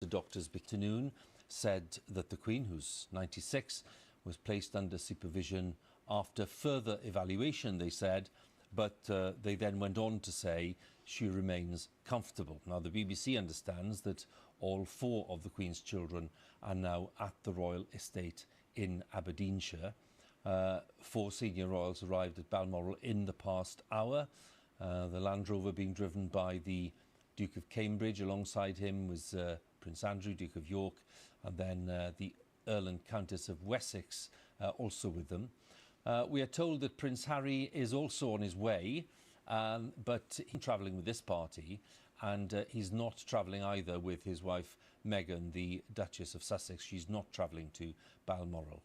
doctors afternoon said that the Queen, who's 96, was placed under supervision after further evaluation, they said, but they then went on to say she remains comfortable. Now, the BBC understands that all 4 of the Queen's children are now at the royal estate in Aberdeenshire. 4 senior royals arrived at Balmoral in the past hour. The Land Rover being driven by the Duke of Cambridge. Alongside him was Prince Andrew, Duke of York, and then the Earl and Countess of Wessex also with them. We are told that Prince Harry is also on his way, but he's travelling with this party, and he's not travelling either with his wife Meghan, the Duchess of Sussex. She's not travelling to Balmoral.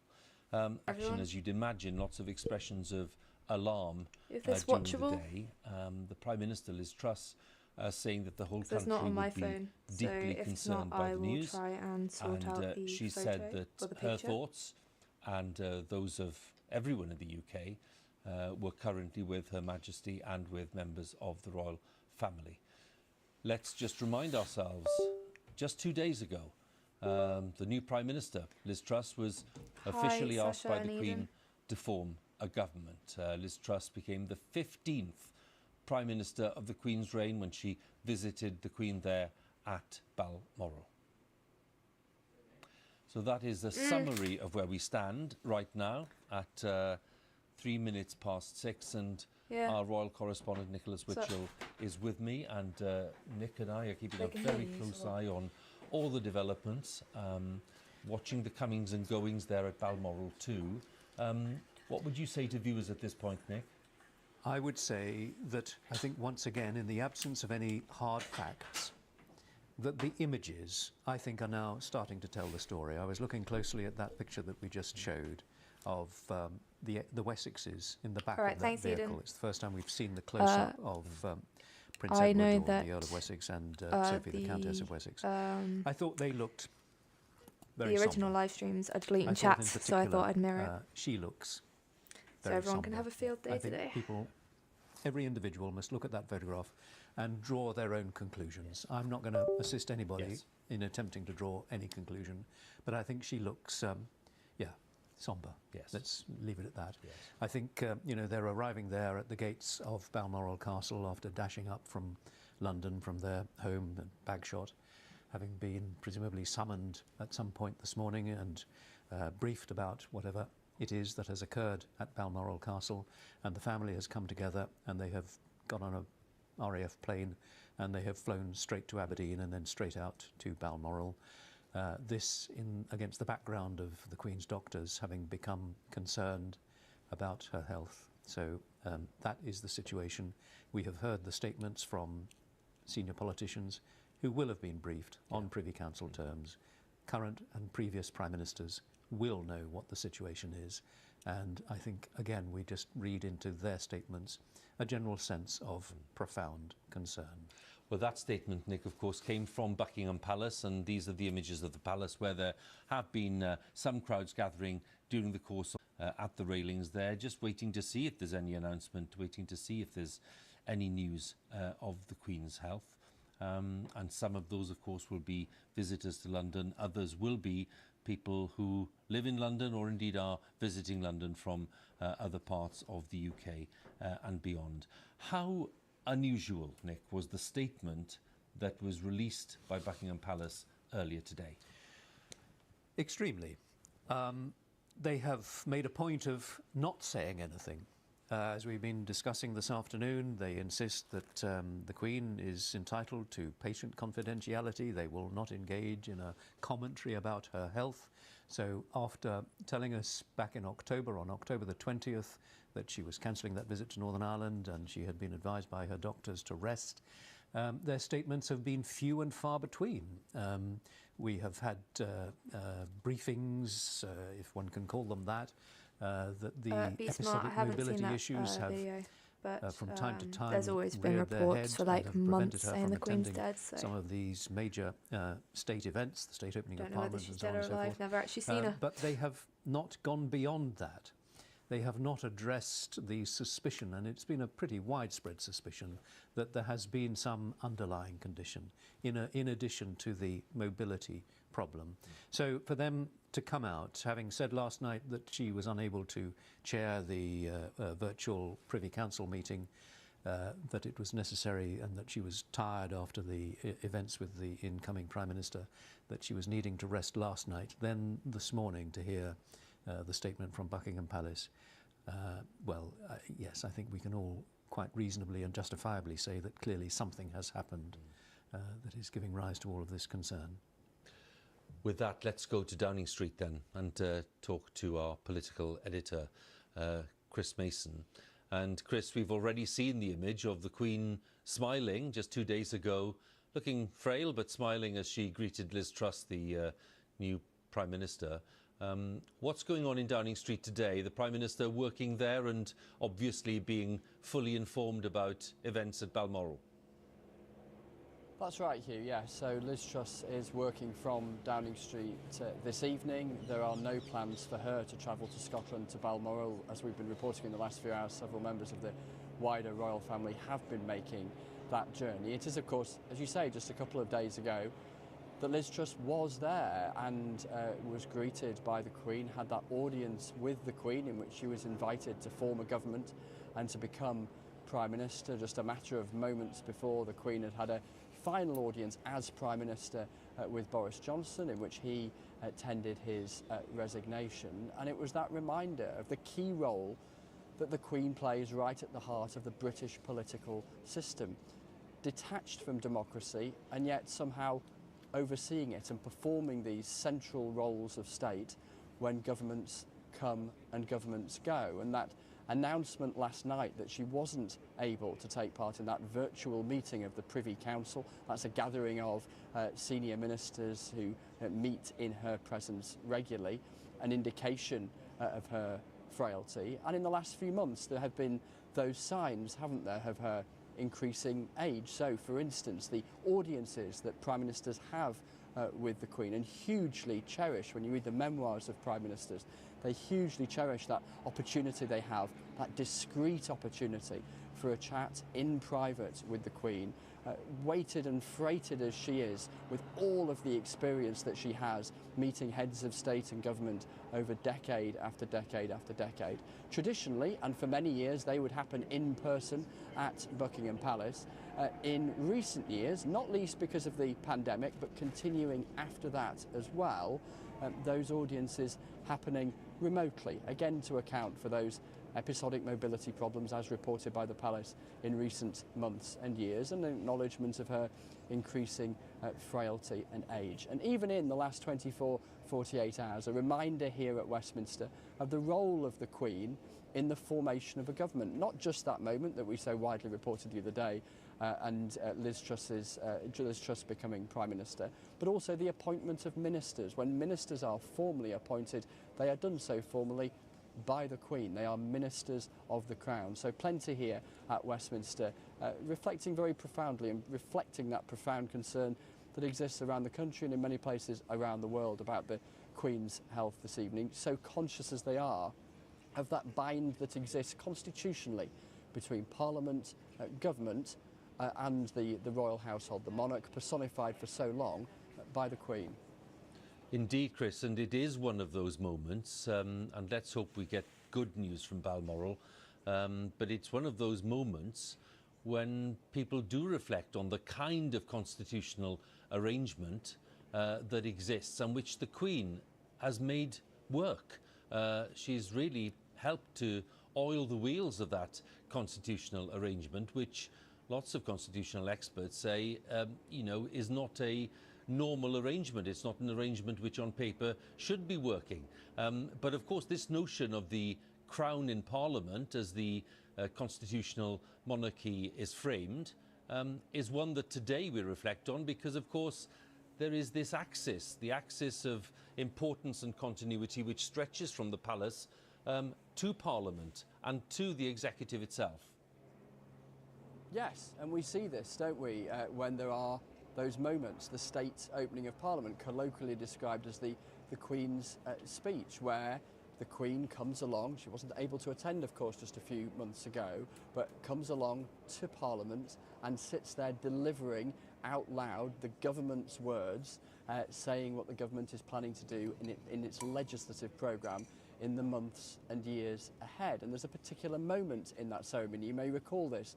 Action, as you'd imagine, lots of expressions of alarm during the day. The Prime Minister, Liz Truss, saying that the whole country would be deeply concerned by the news. And she said that her thoughts and those of everyone in the UK were currently with Her Majesty and with members of the royal family. Let's just remind ourselves, just 2 days ago, the new Prime Minister, Liz Truss, was officially asked by the Queen to form a government. Liz Truss became the 15th Prime Minister of the Queen's reign when she visited the Queen there at Balmoral. So that is a summary of where we stand right now at 3 minutes past 6, and our royal correspondent Nicholas Witchell is with me, and Nick and I are keeping a very close eye on all the developments, watching the comings and goings there at Balmoral too. What would you say to viewers at this point, Nick? I would say that I think once again, in the absence of any hard facts, that the images, I think, are now starting to tell the story. I was looking closely at that picture that we just showed of the Wessexes in the back of that vehicle. Eden. It's the first time we've seen the close-up of Prince Edward, or the Earl of Wessex, and Sophie, the Countess of Wessex. I thought they looked very The original sombre. live streams are deleting chats, so I thought I'd mirror it. She looks So very everyone sombre. can have a field day I think today. every individual must look at that photograph and draw their own conclusions. I'm not going to assist anybody in attempting to draw any conclusion, but I think she looks, sombre. Let's leave it at that. I think, they're arriving there at the gates of Balmoral Castle after dashing up from London, from their home at Bagshot, having been presumably summoned at some point this morning and briefed about whatever it is that has occurred at Balmoral Castle, and the family has come together and they have got on a RAF plane and they have flown straight to Aberdeen and then straight out to Balmoral. This against the background of the Queen's doctors having become concerned about her health. So that is the situation. We have heard the statements from senior politicians who will have been briefed on Privy Council terms. Current and previous Prime Ministers will know what the situation is, and I think again we just read into their statements a general sense of profound concern. Well, that statement, Nick, of course, came from Buckingham Palace, and these are the images of the palace where there have been some crowds gathering during the course of, at the railings there, just waiting to see if there's any announcement, waiting to see if there's any news of the Queen's health. And some of those, of course, will be visitors to London. Others will be people who live in London or indeed are visiting London from other parts of the UK and beyond. How unusual, Nick, was the statement that was released by Buckingham Palace earlier today? Extremely. They have made a point of not saying anything. As we've been discussing this afternoon, they insist that the Queen is entitled to patient confidentiality. They will not engage in a commentary about her health. So after telling us back in October, on October the 20th, that she was cancelling that visit to Northern Ireland and she had been advised by her doctors to rest, their statements have been few and far between. We have had briefings, if one can call them that the episodic mobility issues have from time to time there's always been reports for like months saying the Queen's dead. So. Some of these major state events, the state opening of Don't know whether Parliament she's and so dead on or and so alive. forth. Never actually seen her. But they have not gone beyond that. they have not addressed the suspicion, and it's been a pretty widespread suspicion, that there has been some underlying condition in addition to the mobility problem. So for them to come out, having said last night that she was unable to chair the virtual Privy Council meeting, that it was necessary and that she was tired after the events with the incoming Prime Minister, that she was needing to rest last night, then this morning to hear the statement from Buckingham Palace, yes, I think we can all quite reasonably and justifiably say that clearly something has happened that is giving rise to all of this concern. With that, let's go to Downing Street then and talk to our political editor, Chris Mason. And Chris, we've already seen the image of the Queen smiling just 2 days ago, looking frail but smiling as she greeted Liz Truss, the new Prime Minister. What's going on in Downing Street today? The Prime Minister working there and obviously being fully informed about events at Balmoral. That's right, Hugh, yeah. So Liz Truss is working from Downing Street this evening. There are no plans for her to travel to Scotland, to Balmoral. As we've been reporting in the last few hours, several members of the wider royal family have been making that journey. It is, of course, as you say, just a couple of days ago that Liz Truss was there and was greeted by the Queen, had that audience with the Queen in which she was invited to form a government and to become Prime Minister just a matter of moments before the Queen had a final audience as Prime Minister with Boris Johnson, in which he tendered his resignation. And it was that reminder of the key role that the Queen plays right at the heart of the British political system, detached from democracy and yet somehow overseeing it and performing these central roles of state when governments come and governments go. And that announcement last night that she wasn't able to take part in that virtual meeting of the Privy Council, that's a gathering of senior ministers who meet in her presence regularly, an indication of her frailty. And in the last few months there have been those signs, haven't there, of her increasing age. So for instance, the audiences that Prime Ministers have with the Queen and hugely cherish, when you read the memoirs of Prime Ministers, they hugely cherish that opportunity they have, that discreet opportunity for a chat in private with the Queen, weighted and freighted as she is with all of the experience that she has meeting heads of state and government over decade after decade after decade. Traditionally, and for many years, they would happen in person at Buckingham Palace. In recent years, not least because of the pandemic, but continuing after that as well, those audiences happening remotely, again to account for those episodic mobility problems as reported by the Palace in recent months and years, and an acknowledgement of her increasing frailty and age. And even in the last 48 hours, a reminder here at Westminster of the role of the Queen in the formation of a government. Not just that moment that we so widely reported the other day and Liz Truss becoming Prime Minister, but also the appointment of ministers. When ministers are formally appointed, they are done so formally by the Queen. They are ministers of the Crown. So plenty here at Westminster, reflecting very profoundly and reflecting that profound concern that exists around the country and in many places around the world about the Queen's health this evening, so conscious as they are of that bind that exists constitutionally between Parliament, government and the royal household, the monarch personified for so long by the Queen. Indeed, Chris, and it is one of those moments, and let's hope we get good news from Balmoral, but it's one of those moments when people do reflect on the kind of constitutional arrangement that exists and which the Queen has made work. She's really helped to oil the wheels of that constitutional arrangement, which lots of constitutional experts say, is not a normal arrangement. It's not an arrangement which on paper should be working. But of course, this notion of the Crown in Parliament as the constitutional monarchy is framed is one that today we reflect on because, of course, there is this axis, the axis of importance and continuity which stretches from the palace to Parliament and to the executive itself. Yes, and we see this, don't we, when there are those moments, the state opening of Parliament, colloquially described as the Queen's speech, where the Queen comes along. She wasn't able to attend, of course, just a few months ago, but comes along to Parliament and sits there delivering out loud the government's words, saying what the government is planning to do in its legislative programme in the months and years ahead. And there's a particular moment in that ceremony, you may recall this,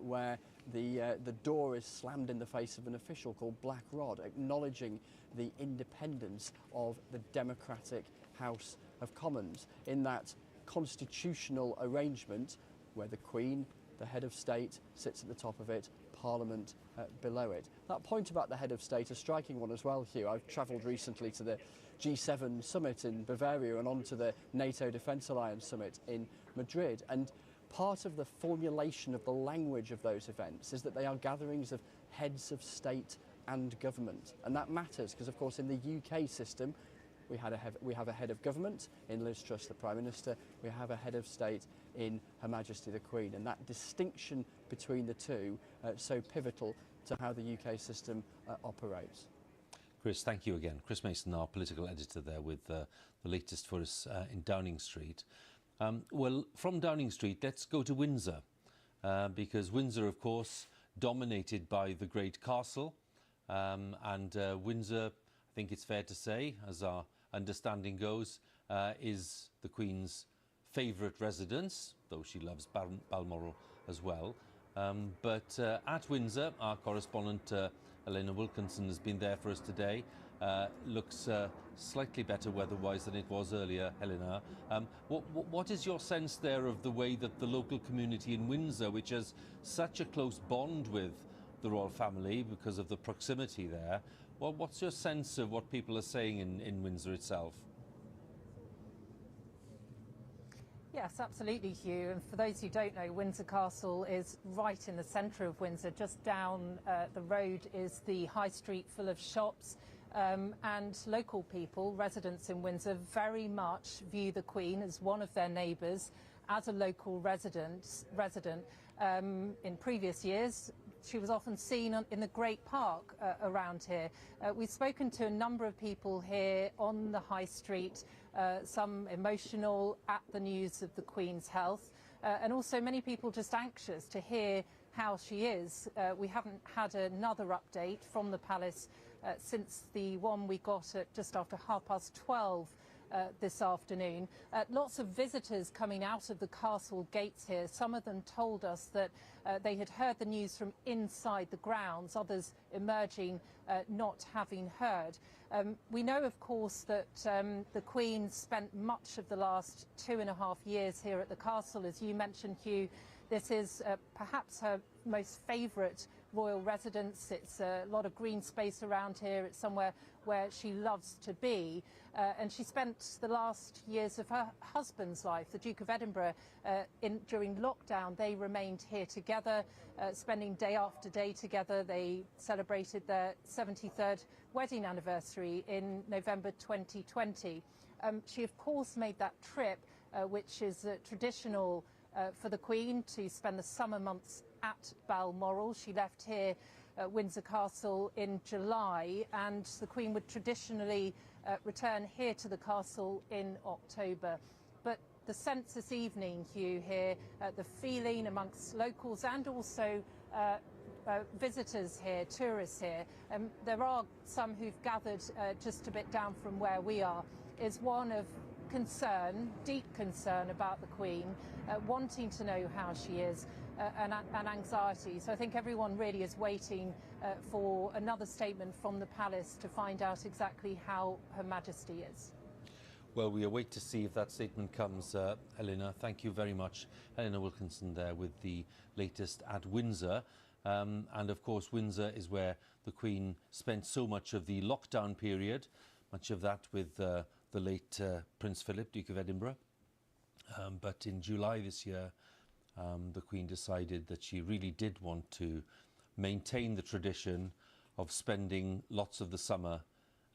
where the door is slammed in the face of an official called Black Rod, acknowledging the independence of the democratic House of Commons in that constitutional arrangement where the Queen, the head of state, sits at the top of it, Parliament below it. That point about the head of state, a striking one as well, Hugh. I've travelled recently to the G7 summit in Bavaria and on to the NATO Defence Alliance summit in Madrid, and part of the formulation of the language of those events is that they are gatherings of heads of state and government, and that matters because, of course, in the UK system we have a head of government in Liz Truss, the Prime Minister. We have a head of state in Her Majesty the Queen, and that distinction between the two so pivotal to how the UK system operates. Chris, thank you again. Chris Mason, our political editor there, with the latest for us in Downing Street. Well, from Downing Street, let's go to Windsor, because Windsor, of course, dominated by the great castle, and Windsor, I think it's fair to say, as our understanding goes, is the Queen's favourite residence, though she loves Balmoral as well. But at Windsor, our correspondent Helena Wilkinson has been there for us today. Looks slightly better weather-wise than it was earlier, Helena. What is your sense there of the way that the local community in Windsor, which has such a close bond with the royal family because of the proximity there, well, what's your sense of what people are saying in Windsor itself? Yes, absolutely, Hugh. And for those who don't know, Windsor Castle is right in the centre of Windsor. Just down the road is the high street full of shops, and local people, residents in Windsor, very much view the Queen as one of their neighbours, as a local resident. In previous years, she was often seen in the Great Park around here. We've spoken to a number of people here on the high street, some emotional at the news of the Queen's health, and also many people just anxious to hear how she is. We haven't had another update from the palace since the one we got at just after 12:30 this afternoon. Lots of visitors coming out of the castle gates here. Some of them told us that they had heard the news from inside the grounds, others emerging not having heard. We know, of course, that the Queen spent much of the last 2.5 years here at the castle. As you mentioned, Hugh, this is perhaps her most favourite royal residence. It's a lot of green space around here. It's somewhere where she loves to be. And she spent the last years of her husband's life, the Duke of Edinburgh, during lockdown. They remained here together, spending day after day together. They celebrated their 73rd wedding anniversary in November 2020. She, of course, made that trip, which is traditional for the Queen, to spend the summer months at Balmoral. She left here Windsor Castle in July, and the Queen would traditionally return here to the castle in October. But the sense this evening, Hugh, here, the feeling amongst locals and also visitors here, tourists here, there are some who've gathered just a bit down from where we are, is one of concern, deep concern about the Queen, wanting to know how she is, and anxiety. So I think everyone really is waiting for another statement from the palace to find out exactly how Her Majesty is. Well, we await to see if that statement comes, Helena. Thank you very much. Helena Wilkinson there with the latest at Windsor. And of course, Windsor is where the Queen spent so much of the lockdown period, much of that with the late Prince Philip, Duke of Edinburgh. But in July this year, the Queen decided that she really did want to maintain the tradition of spending lots of the summer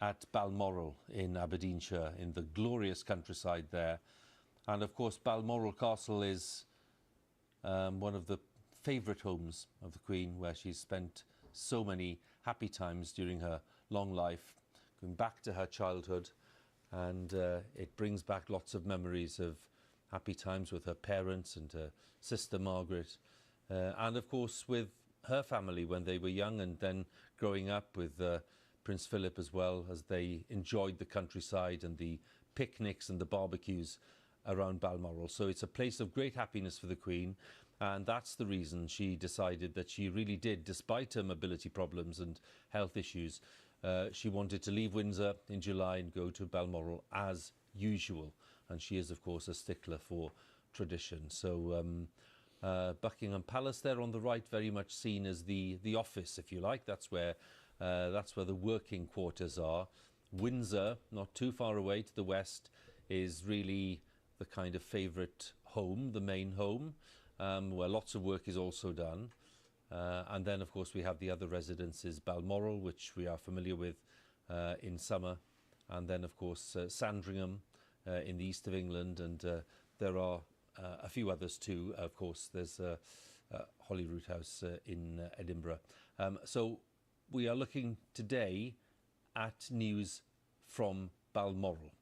at Balmoral in Aberdeenshire, in the glorious countryside there. And of course, Balmoral Castle is one of the favourite homes of the Queen, where she's spent so many happy times during her long life, going back to her childhood. and it brings back lots of memories of happy times with her parents and her sister Margaret, and of course with her family when they were young, and then growing up with Prince Philip as well, as they enjoyed the countryside and the picnics and the barbecues around Balmoral. So it's a place of great happiness for the Queen, and that's the reason she decided that she really did, despite her mobility problems and health issues, she wanted to leave Windsor in July and go to Balmoral as usual. And she is, of course, a stickler for tradition. So Buckingham Palace there on the right, very much seen as the office, if you like. That's where the working quarters are. Windsor, not too far away to the west, is really the kind of favourite home, the main home, where lots of work is also done. And then, of course, we have the other residences, Balmoral, which we are familiar with in summer, and then, of course, Sandringham in the east of England, and there are a few others too. Of course, there's Holyrood House in Edinburgh. So we are looking today at news from Balmoral.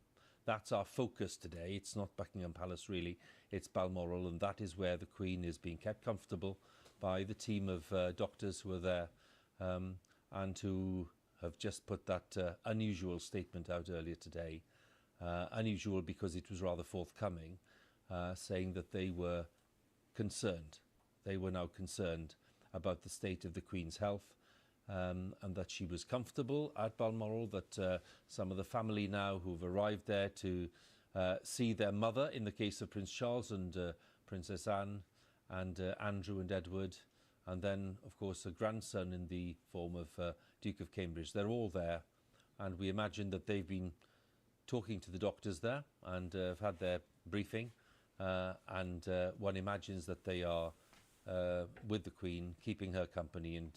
That's our focus today. It's not Buckingham Palace really, it's Balmoral, and that is where the Queen is being kept comfortable by the team of doctors who are there and who have just put that unusual statement out earlier today. Unusual because it was rather forthcoming, saying that they were concerned. They were now concerned about the state of the Queen's health, and that she was comfortable at Balmoral, that some of the family now who've arrived there to see their mother, in the case of Prince Charles and Princess Anne, and Andrew and Edward, and then, of course, a grandson in the form of Duke of Cambridge. They're all there, and we imagine that they've been talking to the doctors there and have had their briefing, and one imagines that they are with the Queen, keeping her company and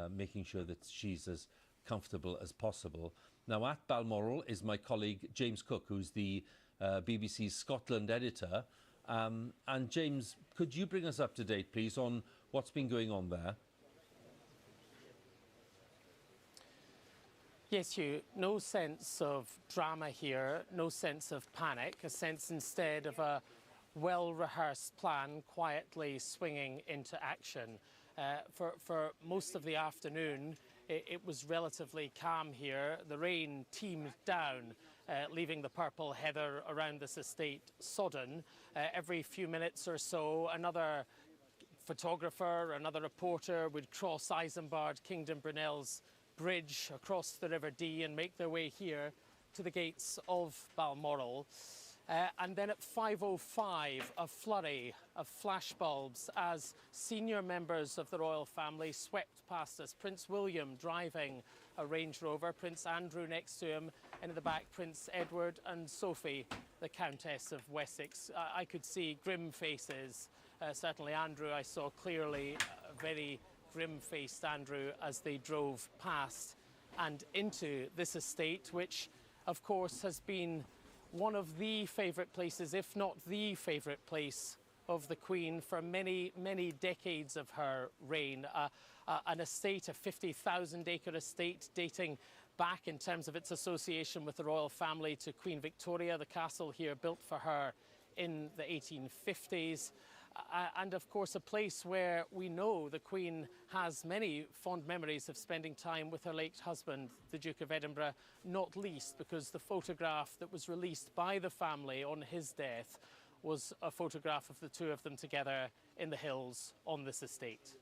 making sure that she's as comfortable as possible. Now at Balmoral is my colleague James Cook, who's the BBC's Scotland editor. And James, could you bring us up to date, please, on what's been going on there? Yes, Hugh, no sense of drama here, no sense of panic, a sense instead of a well-rehearsed plan quietly swinging into action. For most of the afternoon, it was relatively calm here. The rain teemed down, leaving the purple heather around this estate sodden. Every few minutes or so, another photographer, another reporter would cross Isambard Kingdom Brunel's bridge across the River Dee and make their way here to the gates of Balmoral. And then at 5:05, a flurry of flashbulbs as senior members of the royal family swept past us. Prince William driving a Range Rover, Prince Andrew next to him, and in the back Prince Edward and Sophie, the Countess of Wessex. I could see grim faces. Certainly Andrew, I saw clearly a very grim-faced Andrew as they drove past and into this estate, which of course has been one of the favourite places, if not the favourite place of the Queen for many, many decades of her reign. An estate, a 50,000-acre estate dating back in terms of its association with the royal family to Queen Victoria, the castle here built for her in the 1850s. And of course a place where we know the Queen has many fond memories of spending time with her late husband, the Duke of Edinburgh, not least because the photograph that was released by the family on his death was a photograph of the two of them together in the hills on this estate.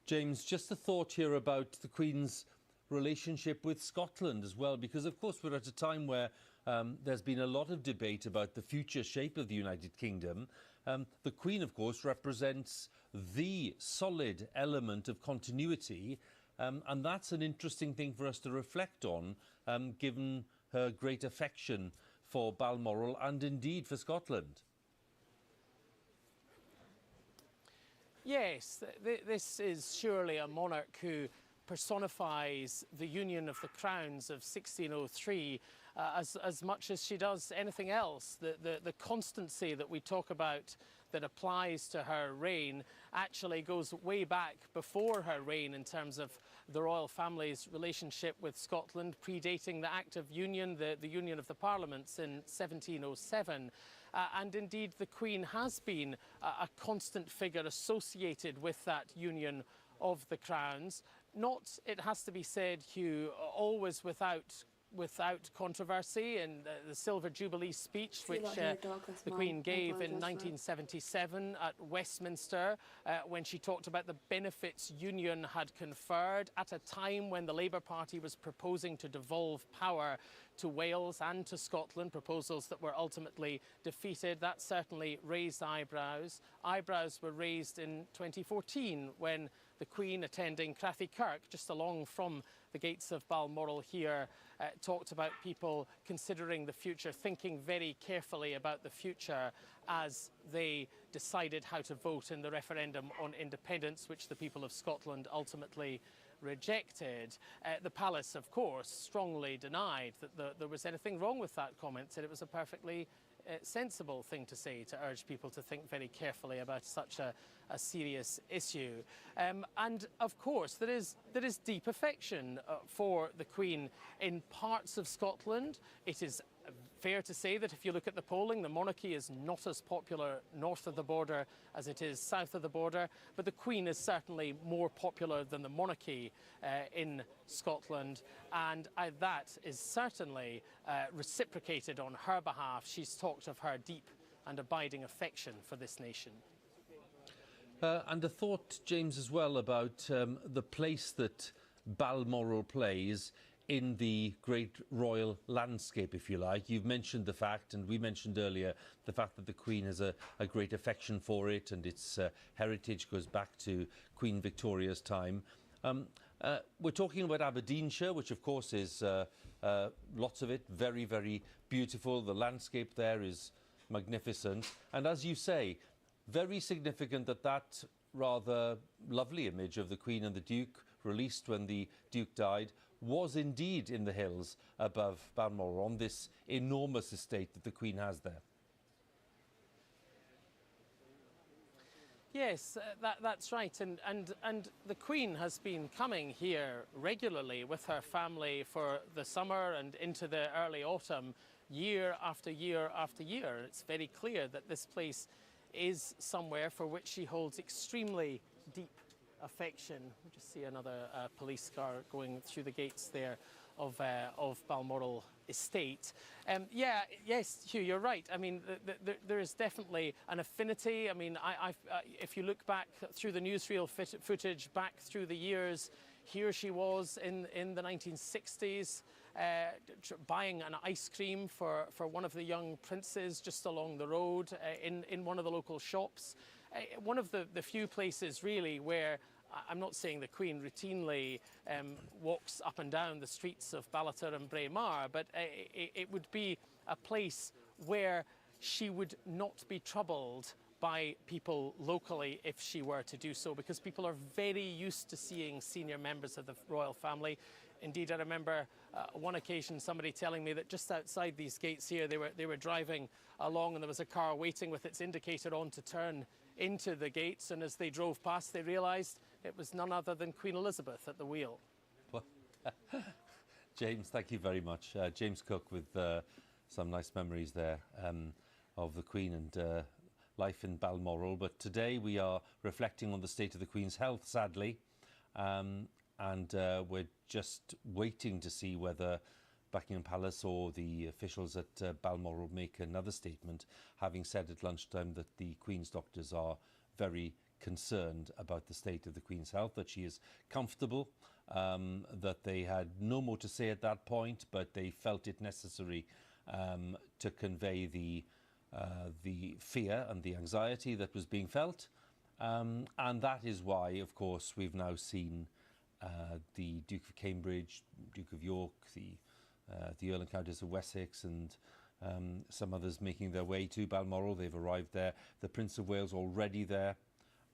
James, just a thought here about the Queen's relationship with Scotland as well, because of course we're at a time where there's been a lot of debate about the future shape of the United Kingdom. The Queen, of course, represents the solid element of continuity, and that's an interesting thing for us to reflect on, given her great affection for Balmoral and indeed for Scotland. Yes, this is surely a monarch who personifies the union of the crowns of 1603 as much as she does anything else. The constancy that we talk about that applies to her reign actually goes way back before her reign in terms of the royal family's relationship with Scotland, predating the Act of Union, the Union of the Parliaments in 1707. And indeed, the Queen has been a constant figure associated with that union of the crowns. Not, it has to be said, Hugh, always without controversy. In the Silver Jubilee speech, which the Queen gave in 1977 at Westminster, when she talked about the benefits union had conferred at a time when the Labour Party was proposing to devolve power to Wales and to Scotland, proposals that were ultimately defeated. That certainly raised eyebrows. Eyebrows were raised in 2014 when the Queen, attending Crathy Kirk, just along from the gates of Balmoral here, talked about people considering the future, thinking very carefully about the future as they decided how to vote in the referendum on independence, which the people of Scotland ultimately rejected. The palace, of course, strongly denied that there was anything wrong with that comment, said it was a perfectly sensible thing to say, to urge people to think very carefully about such a serious issue. And of course, there is deep affection for the Queen in parts of Scotland. It is fair to say that if you look at the polling, the monarchy is not as popular north of the border as it is south of the border, but the Queen is certainly more popular than the monarchy in Scotland, and that is certainly reciprocated on her behalf. She's talked of her deep and abiding affection for this nation. And a thought, James, as well about the place that Balmoral plays in the great royal landscape, if you like. You've mentioned the fact, and we mentioned earlier, the fact that the Queen has a great affection for it, and its heritage goes back to Queen Victoria's time. We're talking about Aberdeenshire, which of course is lots of it, very, very beautiful. The landscape there is magnificent. And as you say, very significant that that rather lovely image of the Queen and the Duke, released when the Duke died, was indeed in the hills above Balmoral, on this enormous estate that the Queen has there. Yes, that's right, and the Queen has been coming here regularly with her family for the summer and into the early autumn, year after year after year. It's very clear that this place is somewhere for which she holds extremely deep affection. We just see another police car going through the gates there of Balmoral Estate. Yes, Hugh, you're right. I mean, there is definitely an affinity. I mean, if you look back through the newsreel footage, back through the years, here she was in the 1960s, buying an ice cream for one of the young princes just along the road in one of the local shops. One of the few places really where I'm not saying the Queen routinely walks up and down the streets of Ballater and Braemar, but it would be a place where she would not be troubled by people locally if she were to do so, because people are very used to seeing senior members of the royal family. Indeed, I remember one occasion somebody telling me that just outside these gates here, they were driving along and there was a car waiting with its indicator on to turn into the gates, and as they drove past they realised it was none other than Queen Elizabeth at the wheel. James, thank you very much. James Cook with some nice memories there of the Queen and life in Balmoral. But today we are reflecting on the state of the Queen's health, sadly, and we're just waiting to see whether Buckingham Palace or the officials at Balmoral make another statement, having said at lunchtime that the Queen's doctors are very concerned about the state of the Queen's health, that she is comfortable, that they had no more to say at that point, but they felt it necessary to convey the fear and the anxiety that was being felt. And that is why, of course, we've now seen the Duke of Cambridge, Duke of York, the Earl and Countess of Wessex, and some others making their way to Balmoral. They've arrived there. The Prince of Wales already there,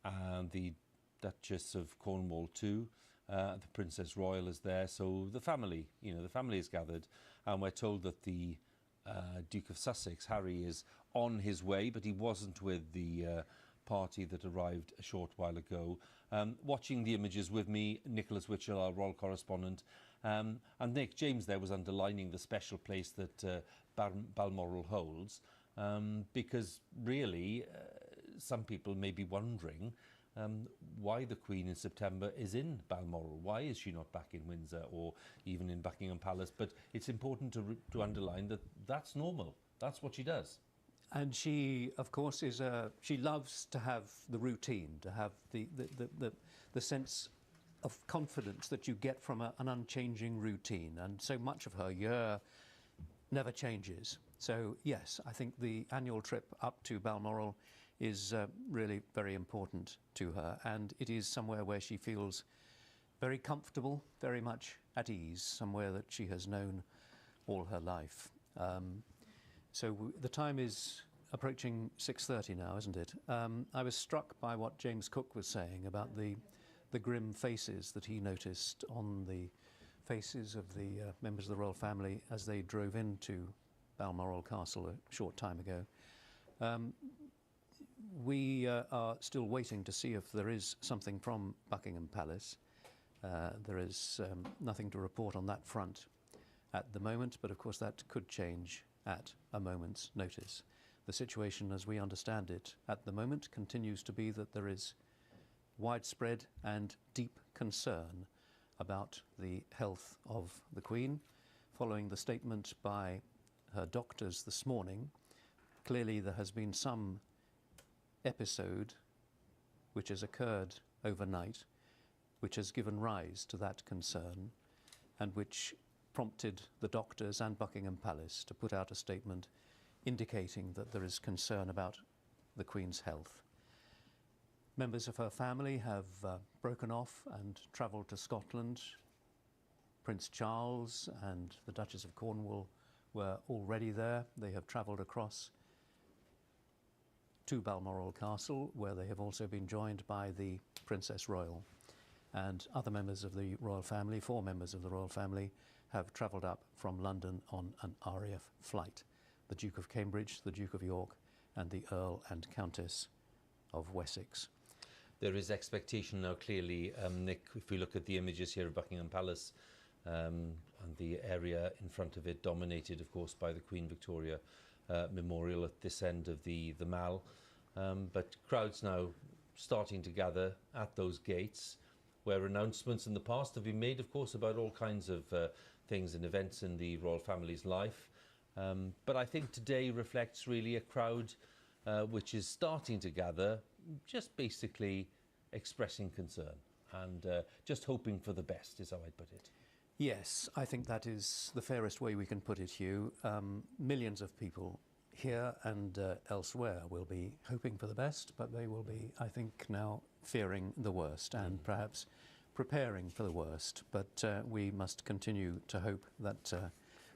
and the Duchess of Cornwall too. The Princess Royal is there. So the family, the family is gathered, and we're told that the Duke of Sussex, Harry, is on his way, but he wasn't with the party that arrived a short while ago. Watching the images with me, Nicholas Witchell, our royal correspondent, and Nick, James there was underlining the special place that Balmoral holds, because really some people may be wondering why the Queen in September is in Balmoral. Why is she not back in Windsor or even in Buckingham Palace? But it's important to underline that that's normal. That's what she does. And she, of course, she loves to have the routine, to have the sense of confidence that you get from an unchanging routine. And so much of her year never changes. So, yes, I think the annual trip up to Balmoral is really very important to her. And it is somewhere where she feels very comfortable, very much at ease, somewhere that she has known all her life. So the time is approaching 6:30 now, isn't it? I was struck by what James Cook was saying about the grim faces that he noticed on the faces of the members of the royal family as they drove into Balmoral Castle a short time ago. We are still waiting to see if there is something from Buckingham Palace. There is nothing to report on that front at the moment, but of course that could change at a moment's notice. The situation, as we understand it at the moment, continues to be that there is widespread and deep concern about the health of the Queen. Following the statement by her doctors this morning, clearly there has been some episode which has occurred overnight, which has given rise to that concern and which prompted the doctors and Buckingham Palace to put out a statement indicating that there is concern about the Queen's health. Members of her family have broken off and travelled to Scotland. Prince Charles and the Duchess of Cornwall were already there. They have travelled across to Balmoral Castle, where they have also been joined by the Princess Royal. And other members of the royal family, 4 members of the royal family, have travelled up from London on an RAF flight. The Duke of Cambridge, the Duke of York, and the Earl and Countess of Wessex. There is expectation now, clearly, Nick, if we look at the images here of Buckingham Palace, and the area in front of it dominated, of course, by the Queen Victoria Memorial at this end of the Mall. But crowds now starting to gather at those gates, where announcements in the past have been made, of course, about all kinds of things and events in the royal family's life. But I think today reflects really a crowd which is starting to gather, just basically expressing concern and just hoping for the best, is how I'd put it. Yes, I think that is the fairest way we can put it, Hugh. Millions of people here and elsewhere will be hoping for the best, but they will be, I think, now fearing the worst and perhaps preparing for the worst. But we must continue to hope that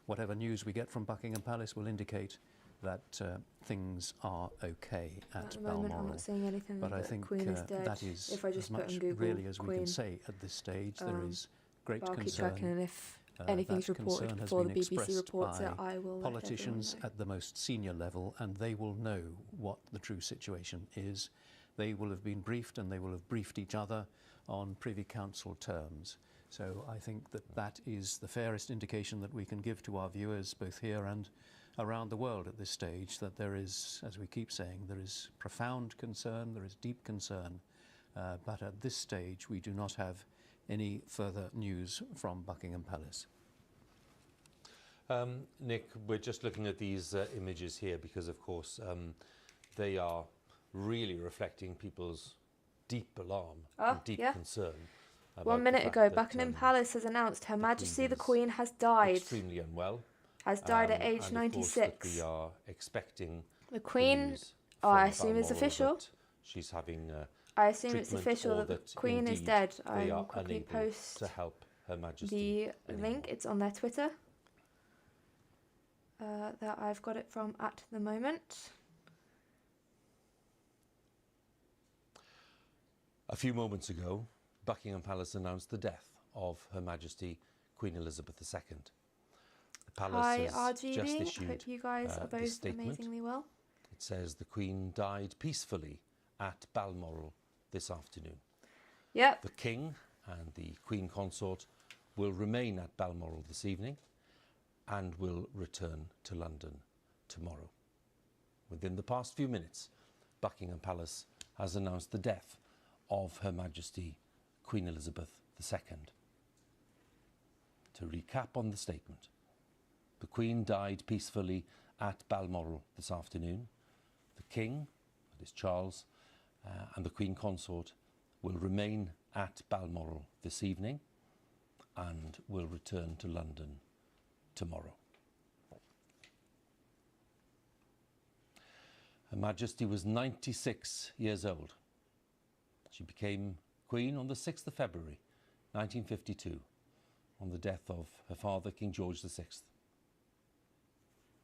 whatever news we get from Buckingham Palace will indicate that things are okay at the Balmoral. moment, I'm not saying anything. But I think Queen is dead. that is if I just as put much on Google, really as we Queen, can say at this stage. There is great I'll keep concern. tracking, and if anything's reported before the BBC reports it, I will let politicians everyone know. at the most senior level, and they will know what the true situation is. They will have been briefed, and they will have briefed each other on Privy Council terms. So I think that that is the fairest indication that we can give to our viewers, both here and around the world at this stage, that there is, as we keep saying, there is profound concern, there is deep concern, but at this stage we do not have any further news from Buckingham Palace. Nick, we're just looking at these images here because, of course, they are really reflecting people's deep alarm and deep concern. 1 minute ago, Buckingham Palace has announced Her Majesty the Queen has died. Extremely unwell. Has died at age and 96. We are expecting The Queen, news I from assume it's Balmoral official. that she's having I assume it's treatment, official or that the Queen is indeed dead. they I will are quickly unable post to help Her Majesty the anymore. link. It's on their Twitter that I've got it from at the moment. A few moments ago, Buckingham Palace announced the death of Her Majesty Queen Elizabeth II. The Palace Hi has just RGB, issued hope you guys are this both statement. amazingly well. It says the Queen died peacefully at Balmoral this afternoon. Yep. The King and the Queen Consort will remain at Balmoral this evening and will return to London tomorrow. Within the past few minutes, Buckingham Palace has announced the death of Her Majesty Queen Elizabeth II. To recap on the statement, the Queen died peacefully at Balmoral this afternoon. The King, that is Charles, and the Queen Consort will remain at Balmoral this evening and will return to London tomorrow. Her Majesty was 96 years old. She became Queen on the 6th of February 1952 on the death of her father, King George VI.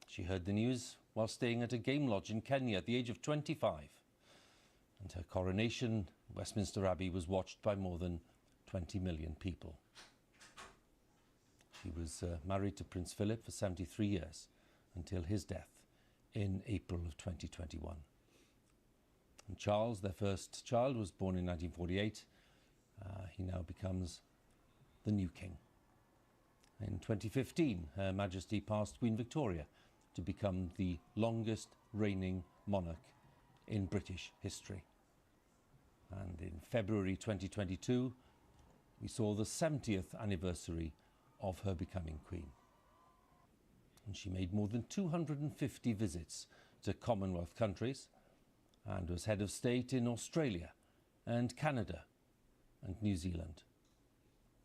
She heard the news while staying at a game lodge in Kenya at the age of 25, and her coronation at Westminster Abbey was watched by more than 20 million people. She was married to Prince Philip for 73 years until his death in April of 2021. And Charles, their first child, was born in 1948. He now becomes the new king. In 2015, Her Majesty passed Queen Victoria to become the longest reigning monarch in British history. And in February 2022, we saw the 70th anniversary of her becoming Queen. And she made more than 250 visits to Commonwealth countries and was head of state in Australia and Canada and New Zealand.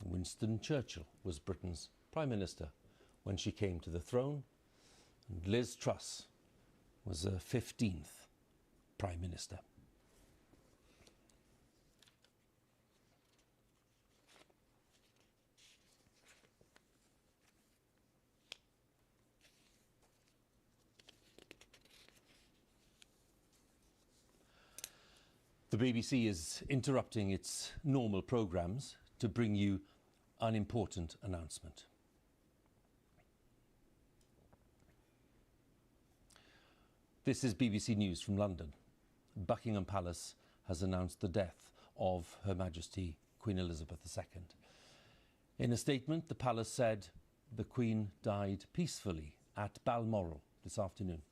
Winston Churchill was Britain's Prime Minister when she came to the throne, and Liz Truss was her 15th Prime Minister. The BBC is interrupting its normal programmes to bring you an important announcement. This is BBC News from London. Buckingham Palace has announced the death of Her Majesty Queen Elizabeth II. In a statement, the palace said the Queen died peacefully at Balmoral this afternoon.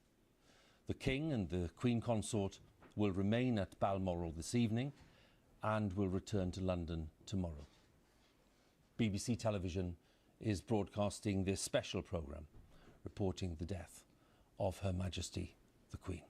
The King and the Queen Consort will remain at Balmoral this evening and will return to London tomorrow. BBC Television is broadcasting this special programme reporting the death of Her Majesty the Queen.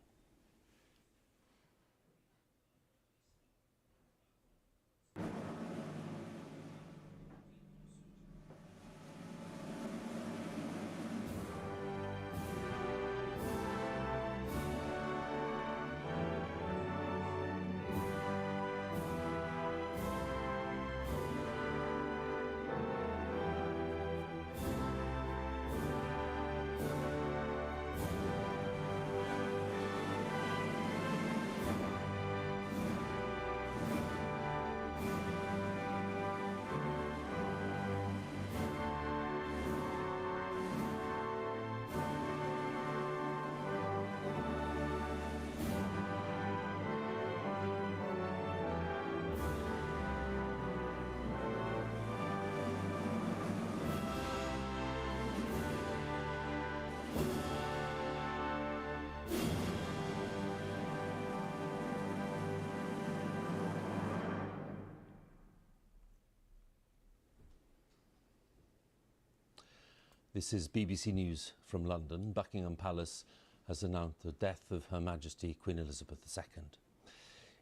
This is BBC News from London. Buckingham Palace has announced the death of Her Majesty Queen Elizabeth II.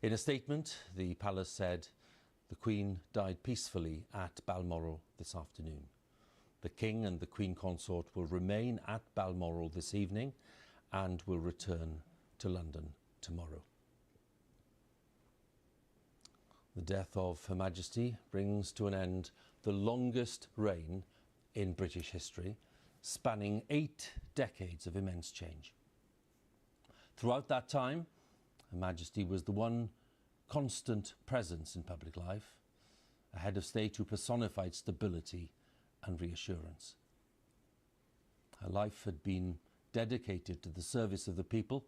In a statement, the palace said the Queen died peacefully at Balmoral this afternoon. The King and the Queen Consort will remain at Balmoral this evening and will return to London tomorrow. The death of Her Majesty brings to an end the longest reign in British history, spanning 8 decades of immense change. Throughout that time, Her Majesty was the one constant presence in public life, a head of state who personified stability and reassurance. Her life had been dedicated to the service of the people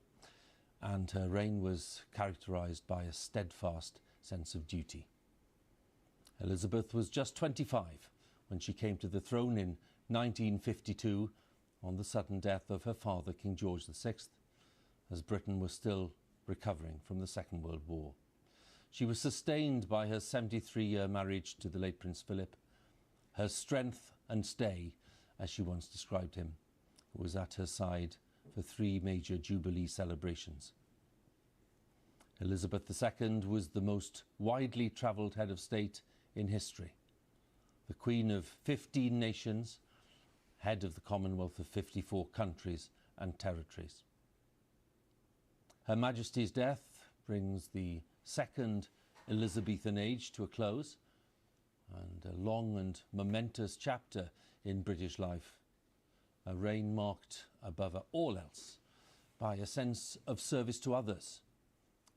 and her reign was characterised by a steadfast sense of duty. Elizabeth was just 25 when she came to the throne in 1952 on the sudden death of her father, King George VI, as Britain was still recovering from the Second World War. She was sustained by her 73-year marriage to the late Prince Philip, her strength and stay, as she once described him, who was at her side for 3 major Jubilee celebrations. Elizabeth II was the most widely travelled head of state in history, the Queen of 15 nations, head of the Commonwealth of 54 countries and territories. Her Majesty's death brings the second Elizabethan age to a close, and a long and momentous chapter in British life, a reign marked above all else by a sense of service to others,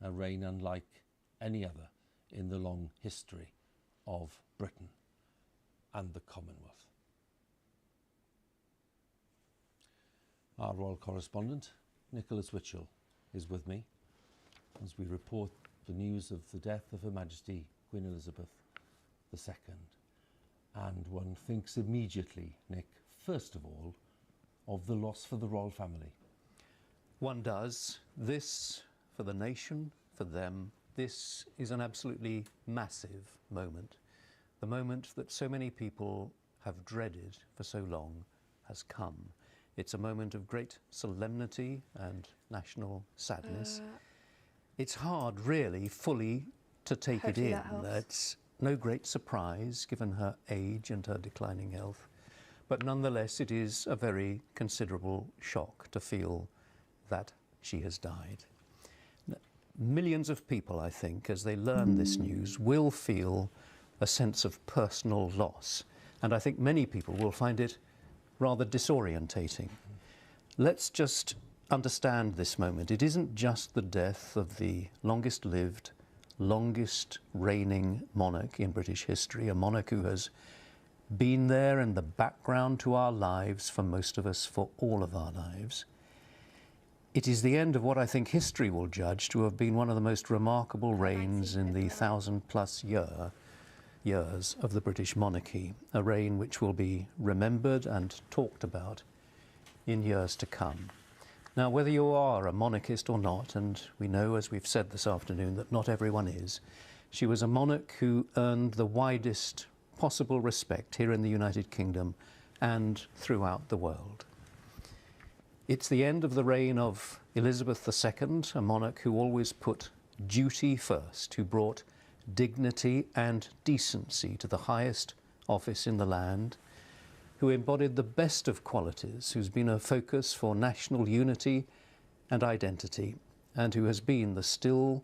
a reign unlike any other in the long history of Britain and the Commonwealth. Our royal correspondent, Nicholas Witchell, is with me as we report the news of the death of Her Majesty Queen Elizabeth II. And one thinks immediately, Nick, first of all, of the loss for the royal family. One does. This, for the nation, for them, this is an absolutely massive moment. The moment that so many people have dreaded for so long has come. It's a moment of great solemnity and national sadness. It's hard, really, fully to take it Hopefully in. that helps. It's no great surprise, given her age and her declining health. But nonetheless, it is a very considerable shock to feel that she has died. Millions of people, I think, as they learn this news, will feel a sense of personal loss. And I think many people will find it rather disorientating. Let's just understand this moment. It isn't just the death of the longest lived, longest reigning monarch in British history, a monarch who has been there in the background to our lives for most of us, for all of our lives. It is the end of what I think history will judge to have been one of the most remarkable reigns in the 1,000-plus years of the British monarchy, a reign which will be remembered and talked about in years to come. Now, whether you are a monarchist or not, and we know, as we've said this afternoon, that not everyone is, she was a monarch who earned the widest possible respect here in the United Kingdom and throughout the world. It's the end of the reign of Elizabeth II, a monarch who always put duty first, who brought dignity and decency to the highest office in the land, who embodied the best of qualities, who's been a focus for national unity and identity, and who has been the still,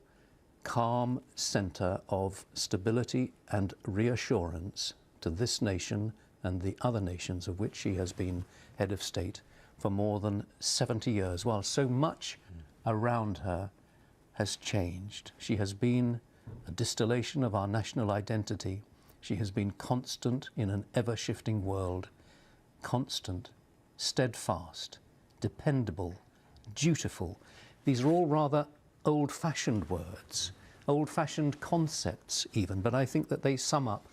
calm centre of stability and reassurance to this nation and the other nations of which she has been head of state for more than 70 years, while so much around her has changed. She has been a distillation of our national identity. She has been constant in an ever-shifting world, constant, steadfast, dependable, dutiful. These are all rather old-fashioned words, old-fashioned concepts even, but I think that they sum up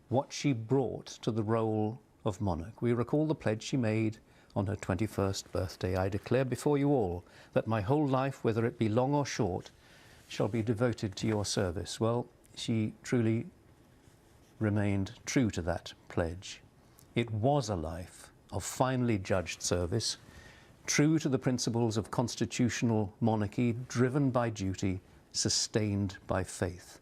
what she brought to the role of monarch. We recall the pledge she made on her 21st birthday. I declare before you all that my whole life, whether it be long or short, shall be devoted to your service. Well, she truly remained true to that pledge. It was a life of finely judged service, true to the principles of constitutional monarchy, driven by duty, sustained by faith.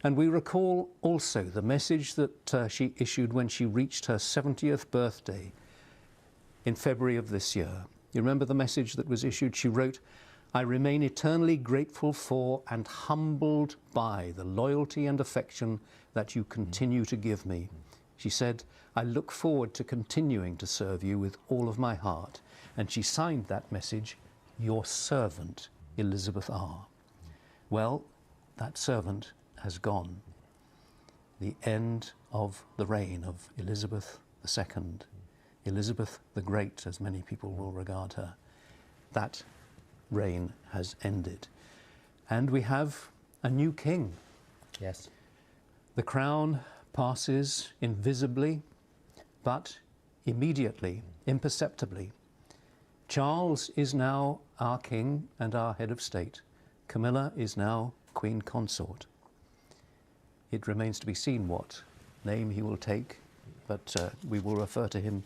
And we recall also the message that she issued when she reached her 70th birthday in February of this year. You remember the message that was issued? She wrote, "I remain eternally grateful for and humbled by the loyalty and affection that you continue to give me." She said, "I look forward to continuing to serve you with all of my heart." And she signed that message, "Your servant, Elizabeth R." Well, that servant has gone. The end of the reign of Elizabeth II, Elizabeth the Great, as many people will regard her. That reign has ended. And we have a new king. Yes. The crown passes invisibly, but immediately, imperceptibly. Charles is now our king and our head of state. Camilla is now queen consort. It remains to be seen what name he will take, but we will refer to him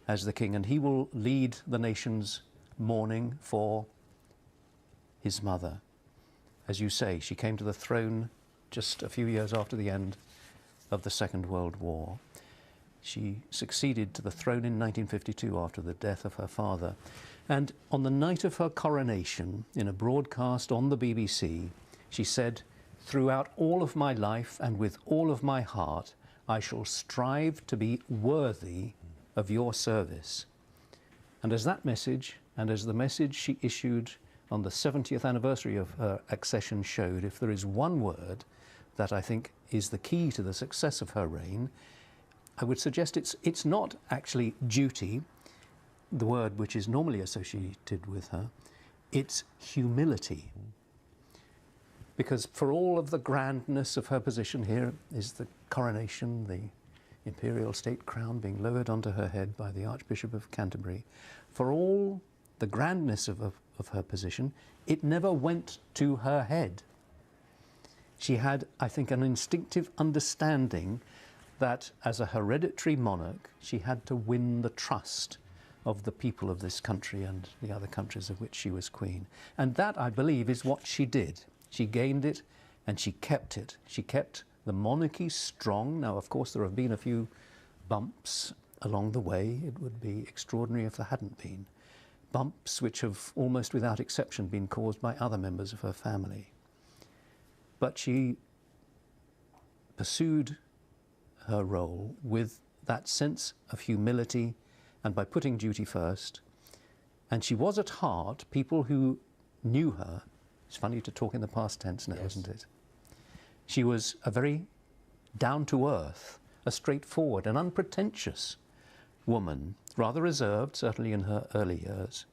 as the king, and he will lead the nation's mourning for his mother. As you say, she came to the throne just a few years after the end of the Second World War. She succeeded to the throne in 1952 after the death of her father. And on the night of her coronation, in a broadcast on the BBC, she said, "Throughout all of my life and with all of my heart, I shall strive to be worthy of your service." And as that message, and as the message she issued on the 70th anniversary of her accession showed, if there is one word that I think is the key to the success of her reign, I would suggest it's not actually duty, the word which is normally associated with her, it's humility. Because for all of the grandness of her position, here is the coronation, the imperial state crown being lowered onto her head by the Archbishop of Canterbury. For all the grandness of her position, it never went to her head. She had, I think, an instinctive understanding that as a hereditary monarch, she had to win the trust of the people of this country and the other countries of which she was queen. And that, I believe, is what she did. She gained it and she kept it. She kept the monarchy strong. Now, of course, there have been a few bumps along the way. It would be extraordinary if there hadn't been. Bumps which have almost without exception been caused by other members of her family. But she pursued her role with that sense of humility and by putting duty first. And she was at heart, people who knew her, it's funny to talk in the past tense now, Yes. isn't it? She was a very down-to-earth, a straightforward and unpretentious woman, rather reserved, certainly in her early years.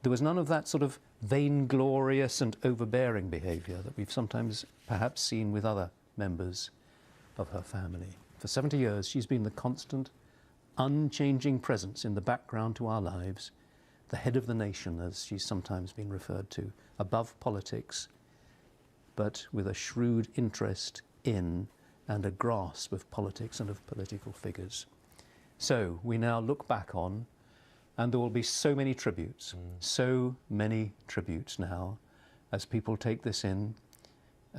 There was none of that sort of vainglorious and overbearing behaviour that we've sometimes perhaps seen with other members of her family. For 70 years, she's been the constant, unchanging presence in the background to our lives, the head of the nation, as she's sometimes been referred to, above politics, but with a shrewd interest in and a grasp of politics and of political figures. So we now look back on, and there will be so many tributes now, as people take this in,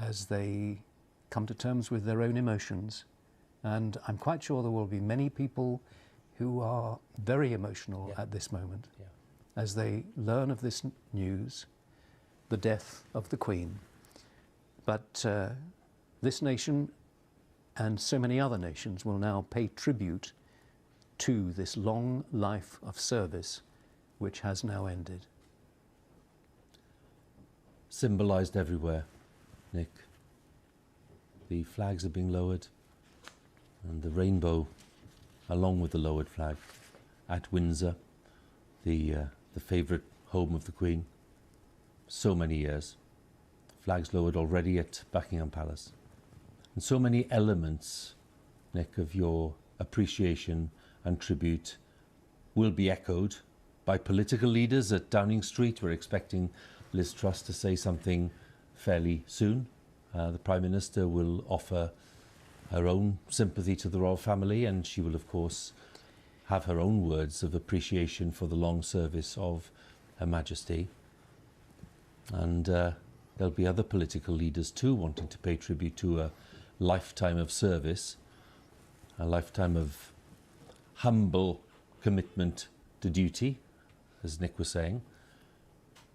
as they come to terms with their own emotions. And I'm quite sure there will be many people who are very emotional at this moment, as they learn of this news, the death of the Queen. But this nation and so many other nations will now pay tribute to this long life of service which has now ended. Symbolised everywhere, Nick. The flags are being lowered, and the rainbow, along with the lowered flag, at Windsor, the favourite home of the Queen. So many years. Flags lowered already at Buckingham Palace. And so many elements, Nick, of your appreciation and tribute will be echoed by political leaders at Downing Street. We're expecting Liz Truss to say something fairly soon. The Prime Minister will offer her own sympathy to the royal family, and she will, of course, have her own words of appreciation for the long service of Her Majesty. And there'll be other political leaders too wanting to pay tribute to a lifetime of service, a lifetime of humble commitment to duty, as Nick was saying,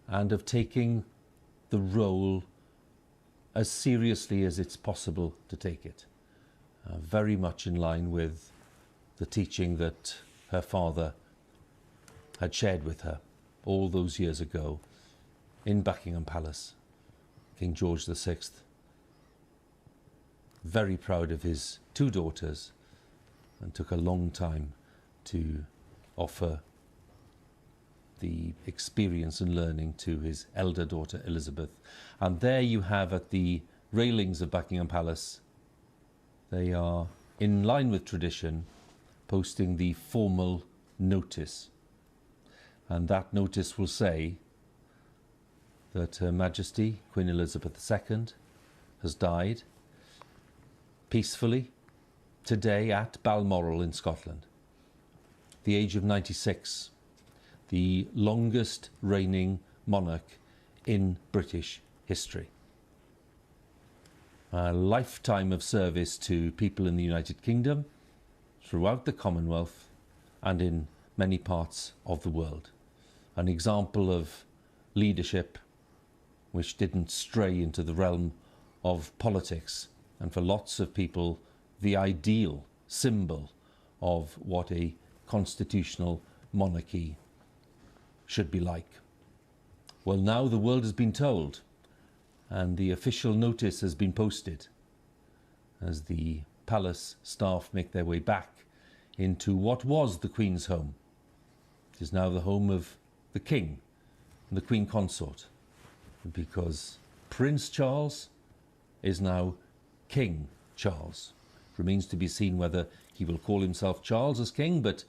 and of taking the role as seriously as it's possible to take it. Very much in line with the teaching that her father had shared with her all those years ago in Buckingham Palace. King George VI, very proud of his two daughters, and took a long time to offer the experience and learning to his elder daughter Elizabeth. And there you have at the railings of Buckingham Palace, they are, in line with tradition, posting the formal notice. And that notice will say that Her Majesty Queen Elizabeth II has died peacefully today at Balmoral in Scotland, at the age of 96, the longest reigning monarch in British history. A lifetime of service to people in the United Kingdom, throughout the Commonwealth, and in many parts of the world. An example of leadership which didn't stray into the realm of politics, and for lots of people the ideal symbol of what a constitutional monarchy should be like. Well, now the world has been told, and the official notice has been posted as the palace staff make their way back into what was the Queen's home. It is now the home of the King and the Queen Consort, because Prince Charles is now King Charles. It remains to be seen whether he will call himself Charles as king, but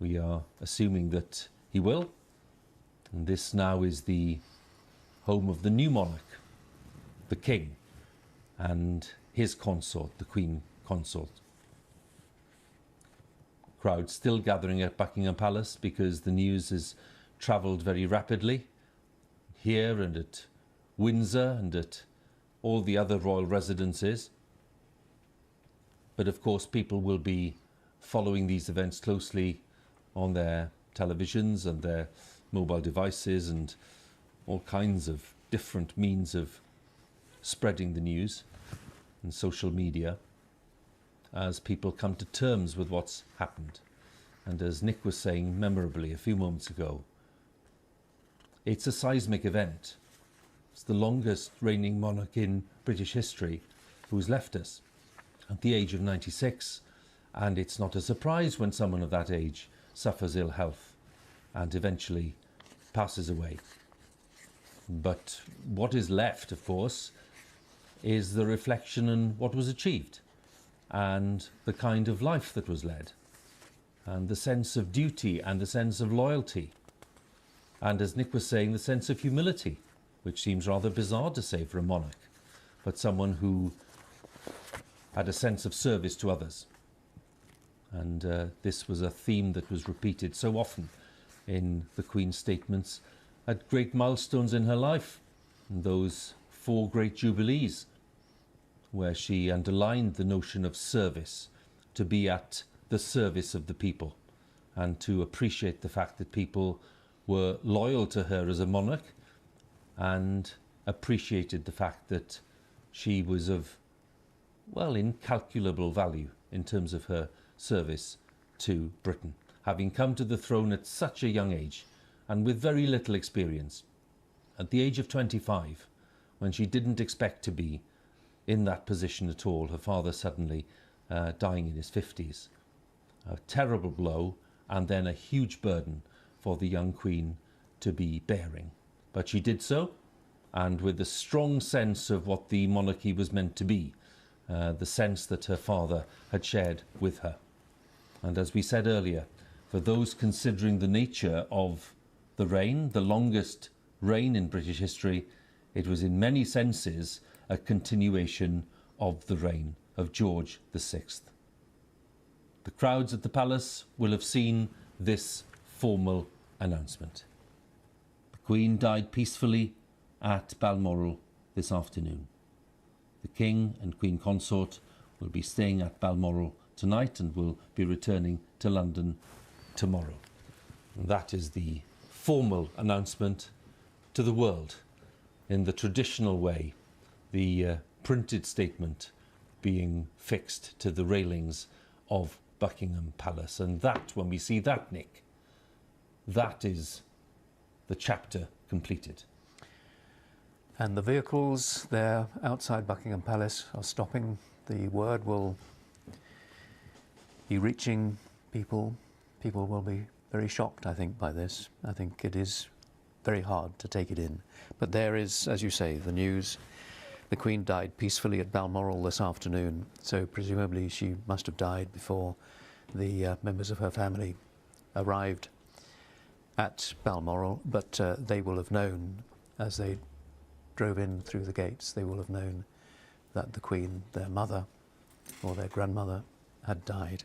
we are assuming that he will. And this now is the home of the new monarch, the King, and his consort, the Queen Consort. Crowds still gathering at Buckingham Palace because the news has travelled very rapidly here and at Windsor and at all the other royal residences. But of course people will be following these events closely on their televisions and their mobile devices and all kinds of different means of spreading the news and social media as people come to terms with what's happened. And as Nick was saying memorably a few moments ago, it's a seismic event. It's the longest reigning monarch in British history who's left us at the age of 96, and it's not a surprise when someone of that age suffers ill health and eventually passes away. But what is left, of course, is the reflection on what was achieved and the kind of life that was led and the sense of duty and the sense of loyalty and, as Nick was saying, the sense of humility, which seems rather bizarre to say for a monarch, but someone who had a sense of service to others. And this was a theme that was repeated so often in the Queen's statements at great milestones in her life, and those 4 great jubilees, where she underlined the notion of service, to be at the service of the people, and to appreciate the fact that people were loyal to her as a monarch, and appreciated the fact that she was of, well, incalculable value in terms of her service to Britain, having come to the throne at such a young age and with very little experience. At the age of 25, when she didn't expect to be in that position at all, her father suddenly dying in his 50s. A terrible blow, and then a huge burden for the young Queen to be bearing. But she did so, and with a strong sense of what the monarchy was meant to be, the sense that her father had shared with her. And as we said earlier, for those considering the nature of the reign, the longest reign in British history, it was in many senses a continuation of the reign of George VI. The crowds at the palace will have seen this formal announcement. The Queen died peacefully at Balmoral this afternoon. The King and Queen Consort will be staying at Balmoral tonight and will be returning to London tomorrow. And that is the formal announcement to the world in the traditional way, the printed statement being fixed to the railings of Buckingham Palace. And that, when we see that, Nick, that is the chapter completed. And the vehicles there outside Buckingham Palace are stopping. The word will be reaching people. People will be very shocked, I think, by this. I think it is very hard to take it in. But there is, as you say, the news. The Queen died peacefully at Balmoral this afternoon, so presumably she must have died before the members of her family arrived at Balmoral, but they will have known, as they drove in through the gates, they will have known that the Queen, their mother, or their grandmother, had died.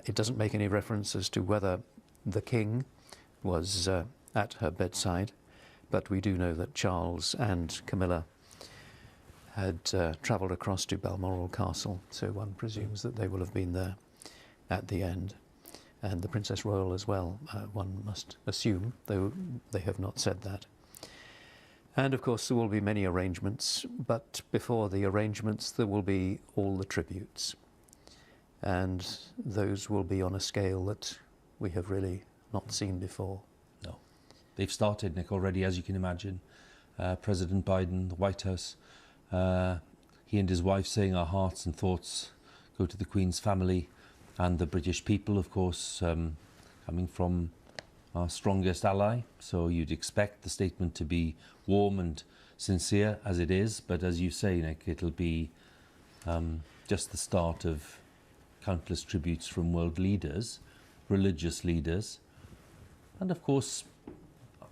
It doesn't make any reference as to whether the King was at her bedside, but we do know that Charles and Camilla had travelled across to Balmoral Castle, so one presumes that they will have been there at the end. And the Princess Royal as well, one must assume, though they have not said that. And of course there will be many arrangements, but before the arrangements there will be all the tributes. And those will be on a scale that we have really not seen before. No. They've started, Nick, already, as you can imagine. President Biden, the White House, he and his wife saying our hearts and thoughts go to the Queen's family and the British people, of course, coming from our strongest ally. So you'd expect the statement to be warm and sincere, as it is. But as you say, Nick, it'll be just the start of countless tributes from world leaders, religious leaders, and of course,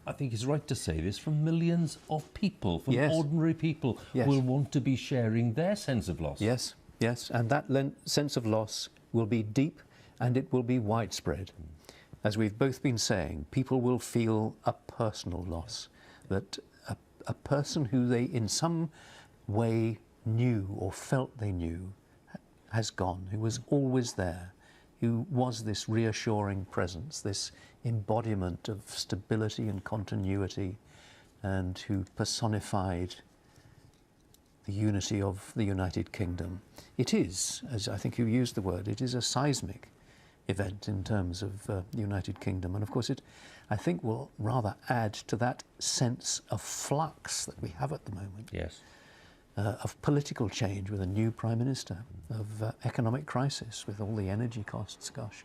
I think it's right to say this, from millions of people, from ordinary people who will want to be sharing their sense of loss. Yes, yes, and that sense of loss will be deep and it will be widespread. As we've both been saying, people will feel a personal loss, that a person who they in some way knew or felt they knew has gone, who was always there, who was this reassuring presence, this embodiment of stability and continuity, and who personified the unity of the United Kingdom. It is, as I think you used the word, it is a seismic event in terms of the United Kingdom. And of course it, I think, will rather add to that sense of flux that we have at the moment. Yes. Of political change with a new Prime Minister, of economic crisis with all the energy costs, gosh.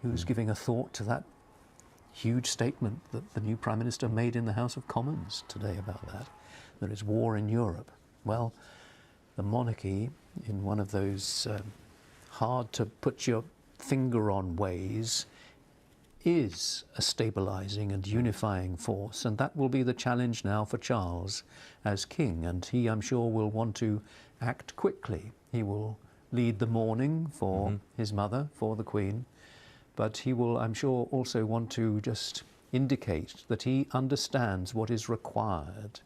Who's giving a thought to that huge statement that the new Prime Minister made in the House of Commons today about that? There is war in Europe. Well, the monarchy, in one of those hard to put your finger on ways, is a stabilising and unifying force, and that will be the challenge now for Charles as king, and he, I'm sure, will want to act quickly. He will lead the mourning for his mother, for the Queen, but he will, I'm sure, also want to just indicate that he understands what is required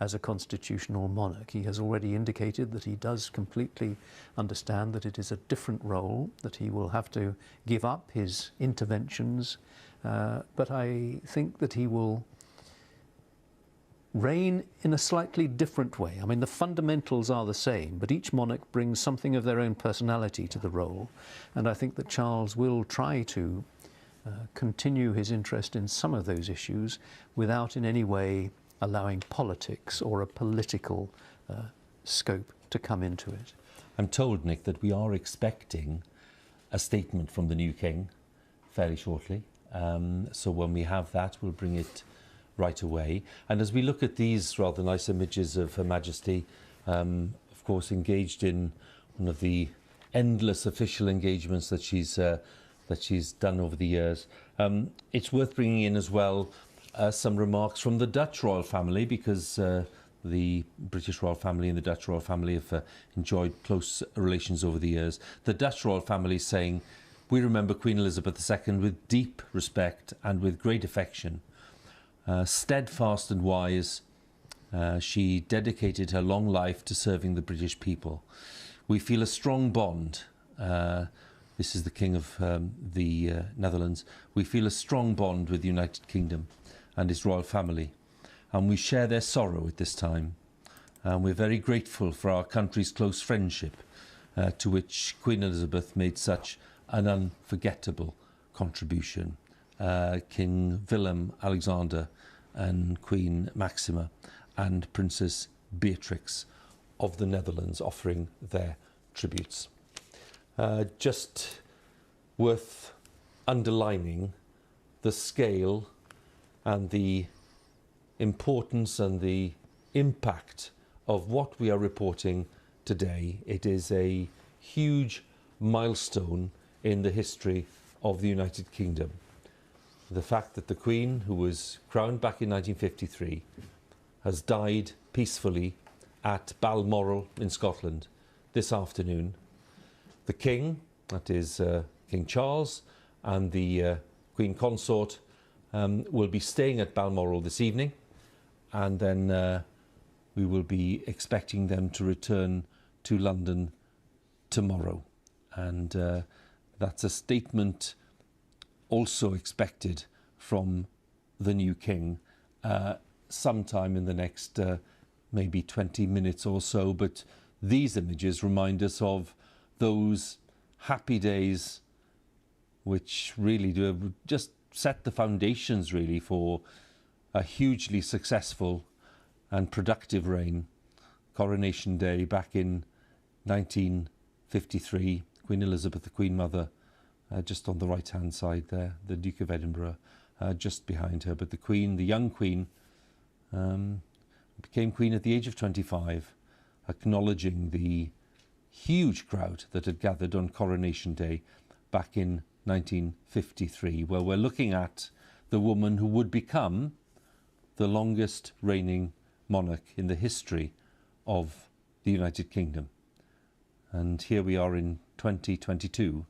as a constitutional monarch. He has already indicated that he does completely understand that it is a different role, that he will have to give up his interventions, but I think that he will reign in a slightly different way. I mean, the fundamentals are the same, but each monarch brings something of their own personality to the role, and I think that Charles will try to continue his interest in some of those issues without in any way allowing politics or a political scope to come into it. I'm told, Nick, that we are expecting a statement from the new king fairly shortly. So when we have that, we'll bring it right away. And as we look at these rather nice images of Her Majesty, of course, engaged in one of the endless official engagements that she's done over the years, it's worth bringing in as well some remarks from the Dutch royal family, because the British royal family and the Dutch royal family have enjoyed close relations over the years. The Dutch royal family saying, "We remember Queen Elizabeth II with deep respect and with great affection. Steadfast and wise, she dedicated her long life to serving the British people. We feel a strong bond." This is the King of the Netherlands. "We feel a strong bond with the United Kingdom and its royal family, and we share their sorrow at this time. And we're very grateful for our country's close friendship, to which Queen Elizabeth made such an unforgettable contribution." King Willem Alexander and Queen Maxima and Princess Beatrix of the Netherlands offering their tributes. Just worth underlining the scale and the importance and the impact of what we are reporting today. It is a huge milestone in the history of the United Kingdom. The fact that the Queen, who was crowned back in 1953, has died peacefully at Balmoral in Scotland this afternoon. The King, that is King Charles, and the Queen Consort will be staying at Balmoral this evening, and then we will be expecting them to return to London tomorrow. And that's a statement also expected from the new King sometime in the next maybe 20 minutes or so. But these images remind us of those happy days which really do just set the foundations really for a hugely successful and productive reign. Coronation Day back in 1953, Queen Elizabeth, the Queen Mother, just on the right hand side there, the Duke of Edinburgh just behind her. But the Queen, the young Queen, became Queen at the age of 25, acknowledging the huge crowd that had gathered on Coronation Day back in 1953, where we're looking at the woman who would become the longest reigning monarch in the history of the United Kingdom. And here we are in 2022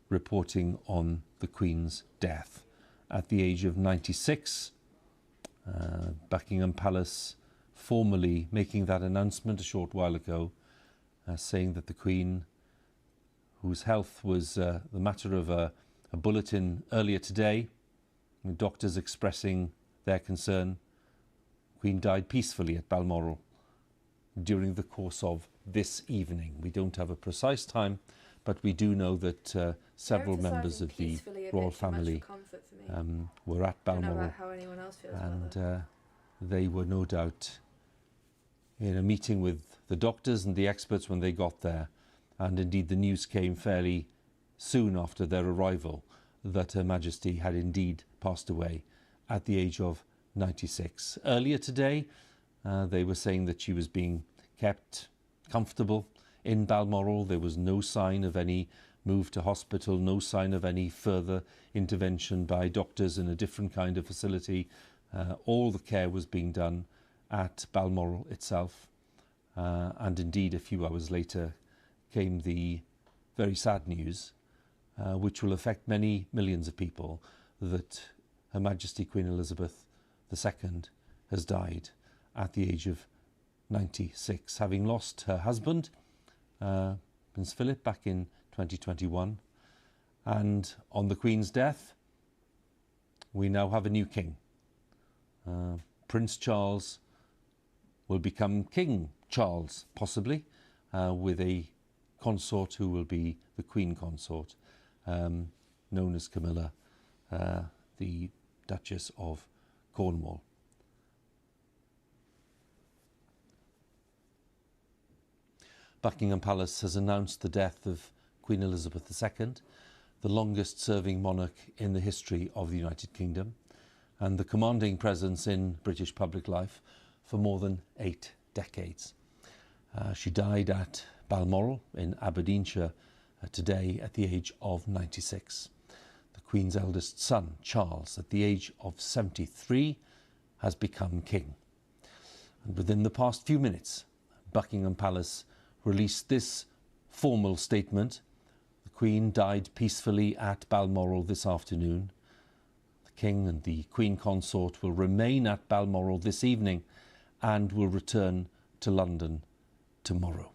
reporting on the Queen's death at the age of 96. Buckingham Palace formally making that announcement a short while ago, saying that the Queen, whose health was the matter of a bulletin earlier today, doctors expressing their concern, Queen died peacefully at Balmoral during the course of this evening. We don't have a precise time, but we do know that several members of the royal family were at Balmoral, and they were no doubt in a meeting with the doctors and the experts when they got there. And indeed the news came fairly soon after their arrival that Her Majesty had indeed passed away at the age of 96. Earlier today they were saying that she was being kept comfortable in Balmoral. There was no sign of any move to hospital, no sign of any further intervention by doctors in a different kind of facility. All the care was being done at Balmoral itself. And indeed a few hours later came the very sad news, which will affect many millions of people, that Her Majesty Queen Elizabeth II has died at the age of 96, having lost her husband, Prince Philip, back in 2021. And on the Queen's death, we now have a new king. Prince Charles will become King Charles, possibly, with a consort who will be the Queen Consort, known as Camilla, the Duchess of Cornwall. Buckingham Palace has announced the death of Queen Elizabeth II, the longest serving monarch in the history of the United Kingdom, and the commanding presence in British public life for more than 8 decades. She died at Balmoral in Aberdeenshire today at the age of 96. The Queen's eldest son, Charles, at the age of 73, has become king. And within the past few minutes, Buckingham Palace released this formal statement. The Queen died peacefully at Balmoral this afternoon. The King and the Queen Consort will remain at Balmoral this evening and will return to London tomorrow.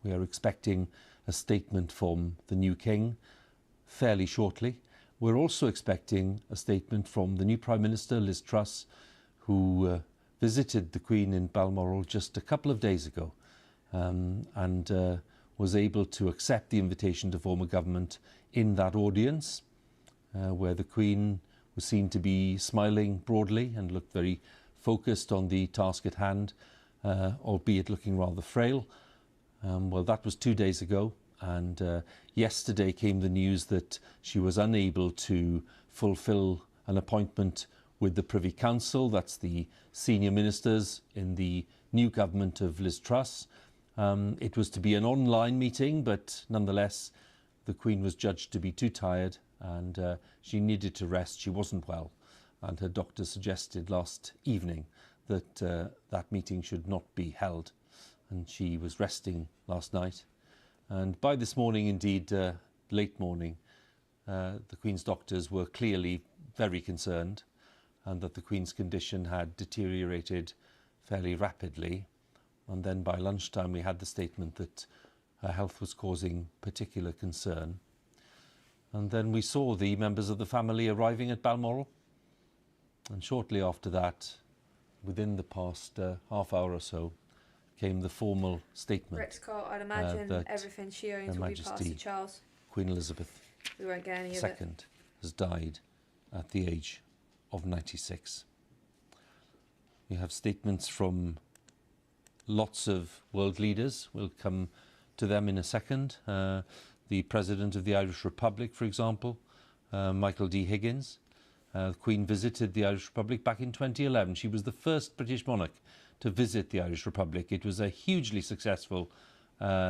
We are expecting a statement from the new King fairly shortly. We're also expecting a statement from the new Prime Minister, Liz Truss, who visited the Queen in Balmoral just a couple of days ago and was able to accept the invitation to form a government in that audience, where the Queen was seen to be smiling broadly and looked very focused on the task at hand, albeit looking rather frail. Well, that was 2 days ago, And yesterday came the news that she was unable to fulfil an appointment with the Privy Council. That's the senior ministers in the new government of Liz Truss. It was to be an online meeting, but nonetheless, the Queen was judged to be too tired and she needed to rest. She wasn't well. And her doctor suggested last evening that that meeting should not be held. And she was resting last night. And by this morning, indeed, late morning, the Queen's doctors were clearly very concerned and that the Queen's condition had deteriorated fairly rapidly. And then by lunchtime, we had the statement that her health was causing particular concern. And then we saw the members of the family arriving at Balmoral. And shortly after that, within the past half hour or so, came the formal statement. Rick Scott, I'd imagine that everything she owns Her will be passed to Majesty Charles. Queen Elizabeth We won't get any of it. II has died at the age of 96. We have statements from lots of world leaders. We'll come to them in a second. The President of the Irish Republic, for example, Michael D. Higgins. The Queen visited the Irish Republic back in 2011. She was the first British monarch to visit the Irish Republic. It was a hugely successful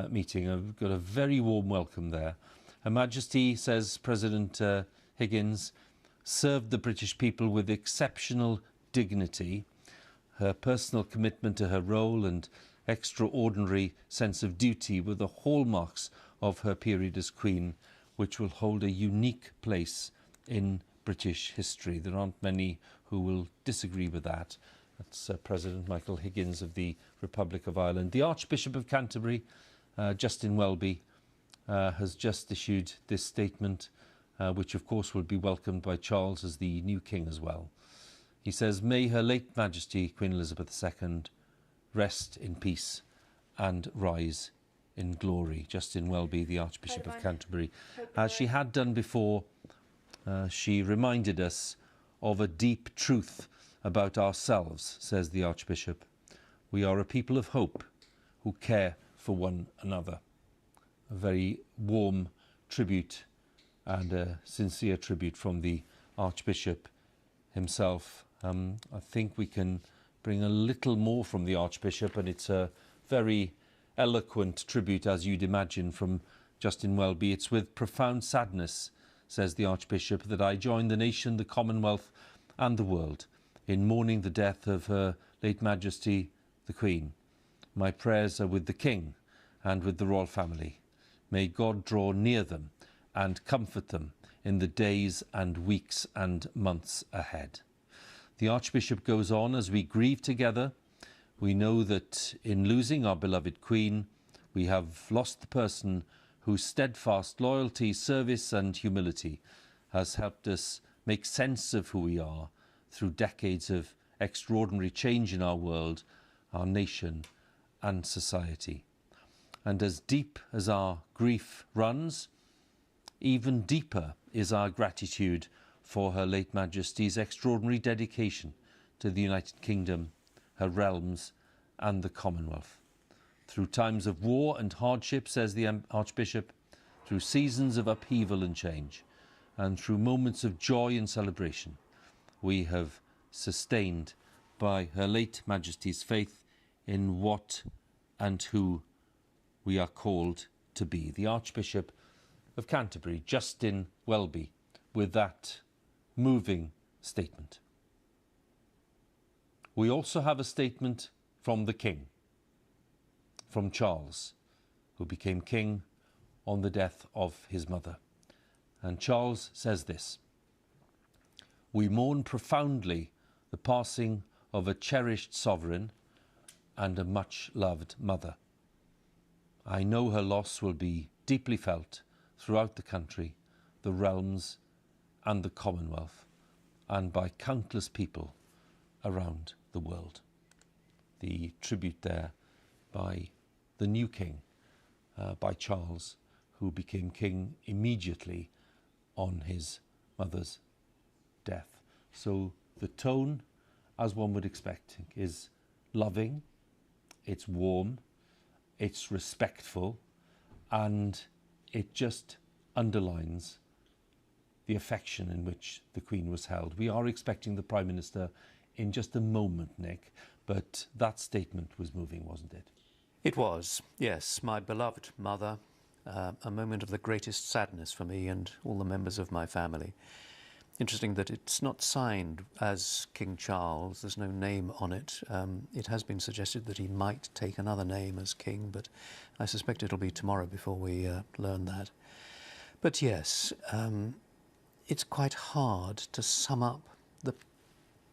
meeting. I've got a very warm welcome there. Her Majesty, says President Higgins, served the British people with exceptional dignity. Her personal commitment to her role and extraordinary sense of duty were the hallmarks of her period as Queen, which will hold a unique place in British history. There aren't many who will disagree with that. That's President Michael Higgins of the Republic of Ireland. The Archbishop of Canterbury, Justin Welby, has just issued this statement, which of course will be welcomed by Charles as the new king as well. He says, "May Her late Majesty Queen Elizabeth II rest in peace and rise in glory." Justin Welby, the Archbishop of Canterbury. As she had done before, she reminded us of a deep truth about ourselves, says the Archbishop. We are a people of hope who care for one another. A very warm tribute and a sincere tribute from the Archbishop himself. I think we can bring a little more from the Archbishop, and it's a very eloquent tribute, as you'd imagine, from Justin Welby. "It's with profound sadness," says the Archbishop, "that I join the nation, the Commonwealth and the world in mourning the death of Her late Majesty the Queen. My prayers are with the King and with the royal family. May God draw near them and comfort them in the days and weeks and months ahead." The Archbishop goes on, "As we grieve together, we know that in losing our beloved Queen, we have lost the person whose steadfast loyalty, service and humility has helped us make sense of who we are through decades of extraordinary change in our world, our nation and society. And as deep as our grief runs, even deeper is our gratitude for Her late Majesty's extraordinary dedication to the United Kingdom, her realms and the Commonwealth. Through times of war and hardship, says the Archbishop, through seasons of upheaval and change, and through moments of joy and celebration, we have sustained by Her late Majesty's faith in what and who we are called to be." The Archbishop of Canterbury, Justin Welby, with that moving statement. We also have a statement from the King, from Charles, who became king on the death of his mother. And Charles says this: "We mourn profoundly the passing of a cherished sovereign and a much-loved mother. I know her loss will be deeply felt throughout the country, the realms and the Commonwealth, and by countless people around the world." The tribute there by the new king, by Charles, who became king immediately on his mother's death. So the tone, as one would expect, is loving, it's warm, it's respectful, and it just underlines the affection in which the Queen was held. We are expecting the Prime Minister in just a moment, Nick, but that statement was moving, wasn't it? It was, yes. My beloved mother, a moment of the greatest sadness for me and all the members of my family. Interesting that it's not signed as King Charles. There's no name on it. It has been suggested that he might take another name as king, but I suspect it'll be tomorrow before we learn that. But yes, it's quite hard to sum up the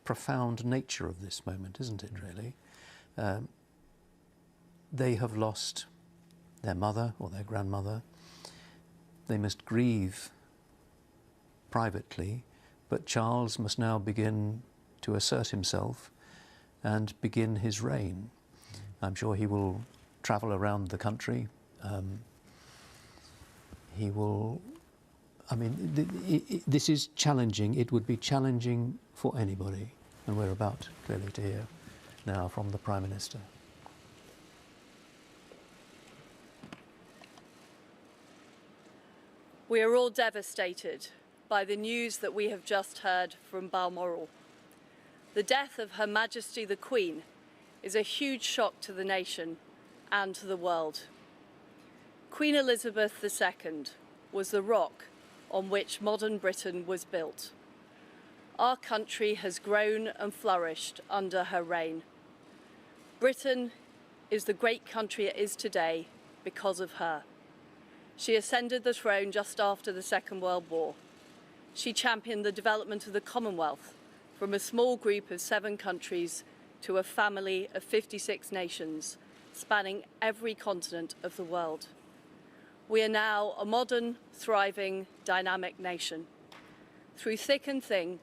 profound nature of this moment, isn't it, really? They have lost their mother or their grandmother. They must grieve privately, but Charles must now begin to assert himself and begin his reign. I'm sure he will travel around the country. He will, I mean, this is challenging. It would be challenging for anybody, and we're about clearly to hear now from the Prime Minister. We are all devastated by the news that we have just heard from Balmoral. The death of Her Majesty the Queen is a huge shock to the nation and to the world. Queen Elizabeth II was the rock on which modern Britain was built. Our country has grown and flourished under her reign. Britain is the great country it is today because of her. She ascended the throne just after the Second World War. She championed the development of the Commonwealth from a small group of 7 countries to a family of 56 nations, spanning every continent of the world. We are now a modern, thriving, dynamic nation. Through thick and thin,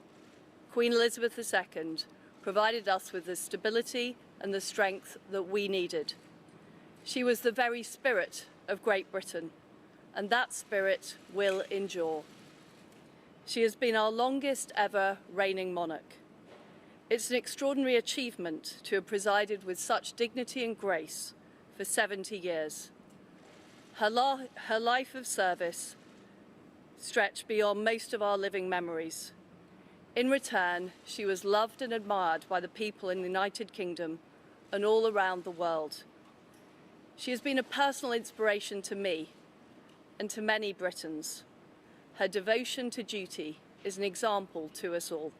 Queen Elizabeth II provided us with the stability and the strength that we needed. She was the very spirit of Great Britain, and that spirit will endure. She has been our longest ever reigning monarch. It's an extraordinary achievement to have presided with such dignity and grace for 70 years. Her life of service stretched beyond most of our living memories. In return, she was loved and admired by the people in the United Kingdom and all around the world. She has been a personal inspiration to me and to many Britons. Her devotion to duty is an example to us all.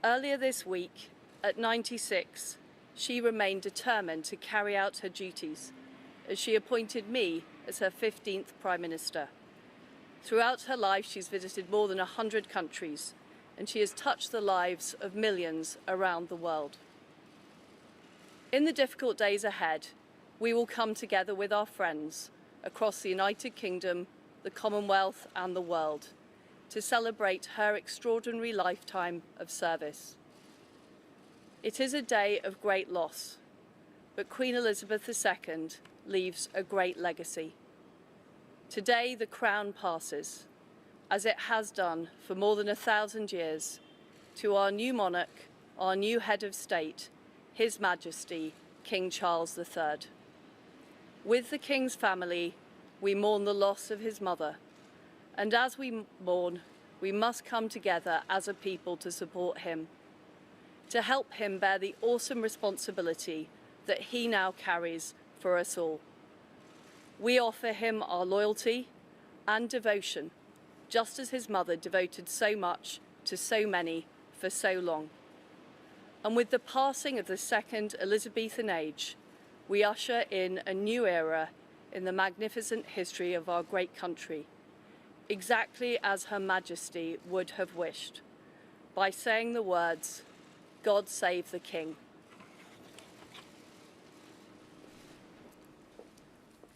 Earlier this week, at 96, she remained determined to carry out her duties as she appointed me as her 15th Prime Minister. Throughout her life, she's visited more than 100 countries, and she has touched the lives of millions around the world. In the difficult days ahead, we will come together with our friends across the United Kingdom, the Commonwealth and the world to celebrate her extraordinary lifetime of service. It is a day of great loss, but Queen Elizabeth II leaves a great legacy. Today the crown passes, as it has done for more than 1,000 years, to our new monarch, our new head of state, His Majesty King Charles III. With the King's family, we mourn the loss of his mother, and as we mourn, we must come together as a people to support him, to help him bear the awesome responsibility that he now carries for us all. We offer him our loyalty and devotion, just as his mother devoted so much to so many for so long. And with the passing of the second Elizabethan age, we usher in a new era in the magnificent history of our great country, exactly as Her Majesty would have wished, by saying the words, "God save the King."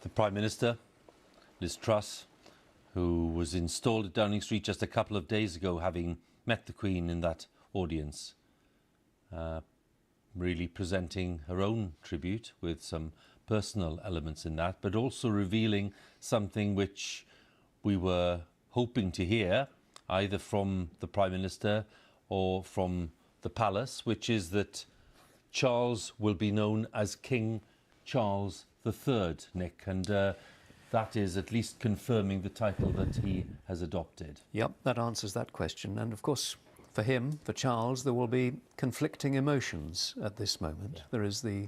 The Prime Minister, Liz Truss, who was installed at Downing Street just a couple of days ago, having met the Queen in that audience, really presenting her own tribute with some personal elements in that, but also revealing something which we were hoping to hear, either from the Prime Minister or from the Palace, which is that Charles will be known as King Charles III, Nick. And that is at least confirming the title that he has adopted. Yep, that answers that question. And of course, for him, for Charles, there will be conflicting emotions at this moment. Yeah. There is the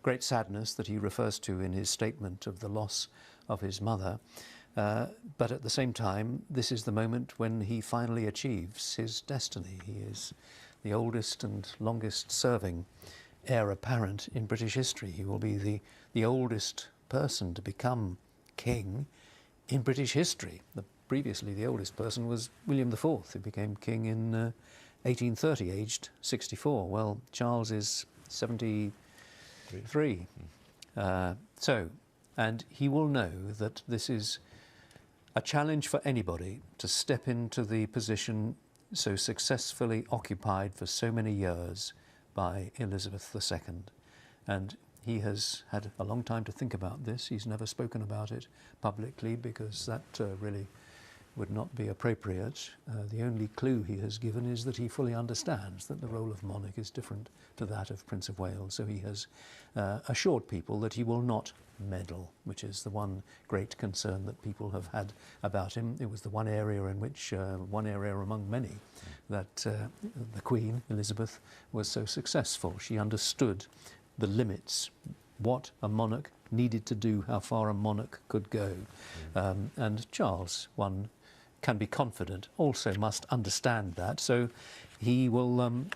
great sadness that he refers to in his statement of the loss of his mother. But at the same time, this is the moment when he finally achieves his destiny. He is the oldest and longest serving heir apparent in British history. He will be the oldest person to become king in British history. Previously, the oldest person was William IV, who became king in 1830, aged 64. Well, Charles is 73. And he will know that this is a challenge for anybody to step into the position so successfully occupied for so many years by Elizabeth II. And he has had a long time to think about this. He's never spoken about it publicly because that really would not be appropriate. The only clue he has given is that he fully understands that the role of monarch is different to that of Prince of Wales. So he has assured people that he will not meddle, which is the one great concern that people have had about him. It was the one area in which, one area among many, that the Queen, Elizabeth, was so successful. She understood the limits, what a monarch needed to do, how far a monarch could go. And Charles, one can be confident, also must understand that. So he will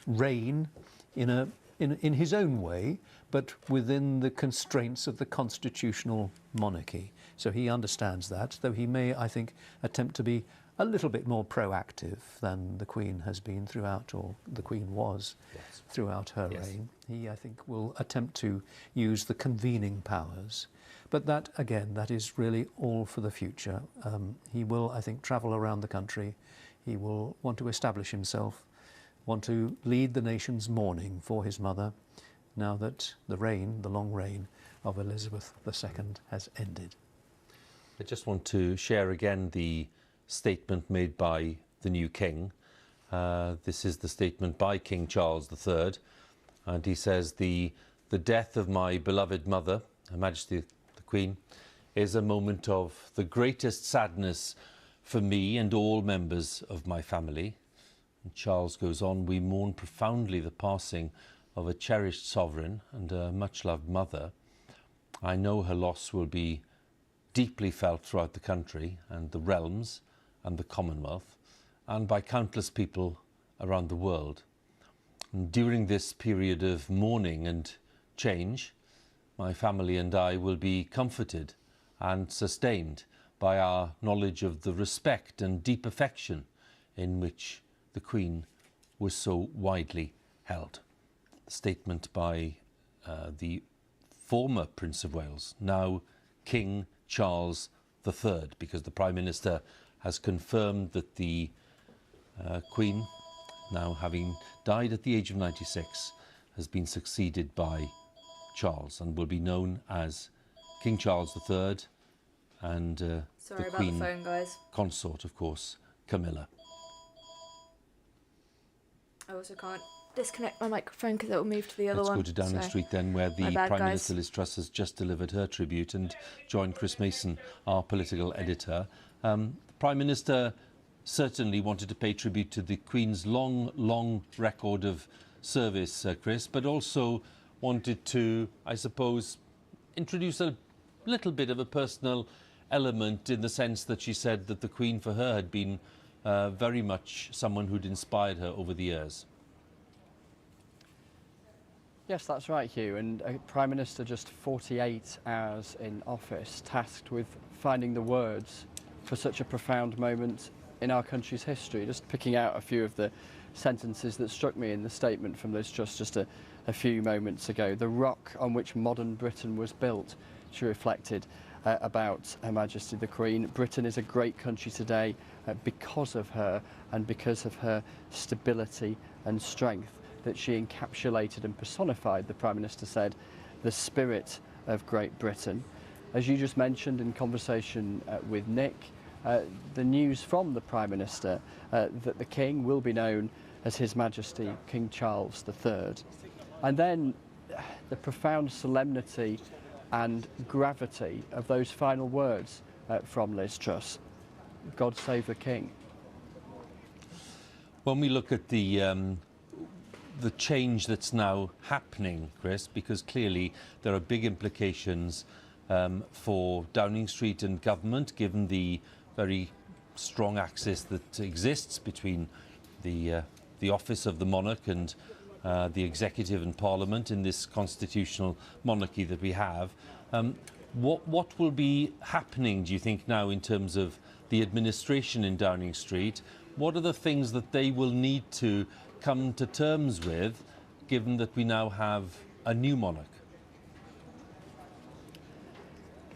reign in his own way, but within the constraints of the constitutional monarchy. So he understands that, though he may, I think, attempt to be a little bit more proactive than the Queen has been throughout, or the Queen was throughout her reign. He, I think, will attempt to use the convening powers. But that, again, that is really all for the future. He will, I think, travel around the country. He will want to establish himself, want to lead the nation's mourning for his mother, now that the reign, the long reign of Elizabeth II has ended. I just want to share again the statement made by the new king. This is the statement by King Charles III, and he says, the death of my beloved mother, Her Majesty the Queen, is a moment of the greatest sadness for me and all members of my family. And Charles goes on, we mourn profoundly the passing of a cherished sovereign and a much-loved mother. I know her loss will be deeply felt throughout the country and the realms and the Commonwealth, and by countless people around the world. And during this period of mourning and change, my family and I will be comforted and sustained by our knowledge of the respect and deep affection in which the Queen was so widely held. A statement by the former Prince of Wales, now King Charles III, because the Prime Minister has confirmed that the Queen, now having died at the age of 96, has been succeeded by Charles and will be known as King Charles III and the Queen phone, guys. consort, of course, Camilla. I also can't disconnect my microphone because it will move to the other Let's one. go to Downing Street then, where the bad, Prime guys. Minister Liz Truss has just delivered her tribute and joined Chris Mason, our political editor. The Prime Minister certainly wanted to pay tribute to the Queen's long record of service, Chris, but also wanted to, I suppose, introduce a little bit of a personal element, in the sense that she said that the Queen for her had been very much someone who'd inspired her over the years. Yes, that's right, Hugh. And a Prime Minister just 48 hours in office, tasked with finding the words for such a profound moment in our country's history. Just picking out a few of the sentences that struck me in the statement from Liz Truss just a few moments ago. The rock on which modern Britain was built, she reflected about Her Majesty the Queen. Britain is a great country today because of her and because of her stability and strength, that she encapsulated and personified, the Prime Minister said, the spirit of Great Britain. As you just mentioned in conversation with Nick, the news from the Prime Minister that the King will be known as His Majesty King Charles III. And then the profound solemnity and gravity of those final words from Liz Truss. God save the King. When we look at the change that's now happening, Chris, because clearly there are big implications for Downing Street and government, given the very strong axis that exists between the office of the monarch and the executive and parliament in this constitutional monarchy that we have. What will be happening, do you think, now in terms of the administration in Downing Street? What are the things that they will need to come to terms with, given that we now have a new monarch?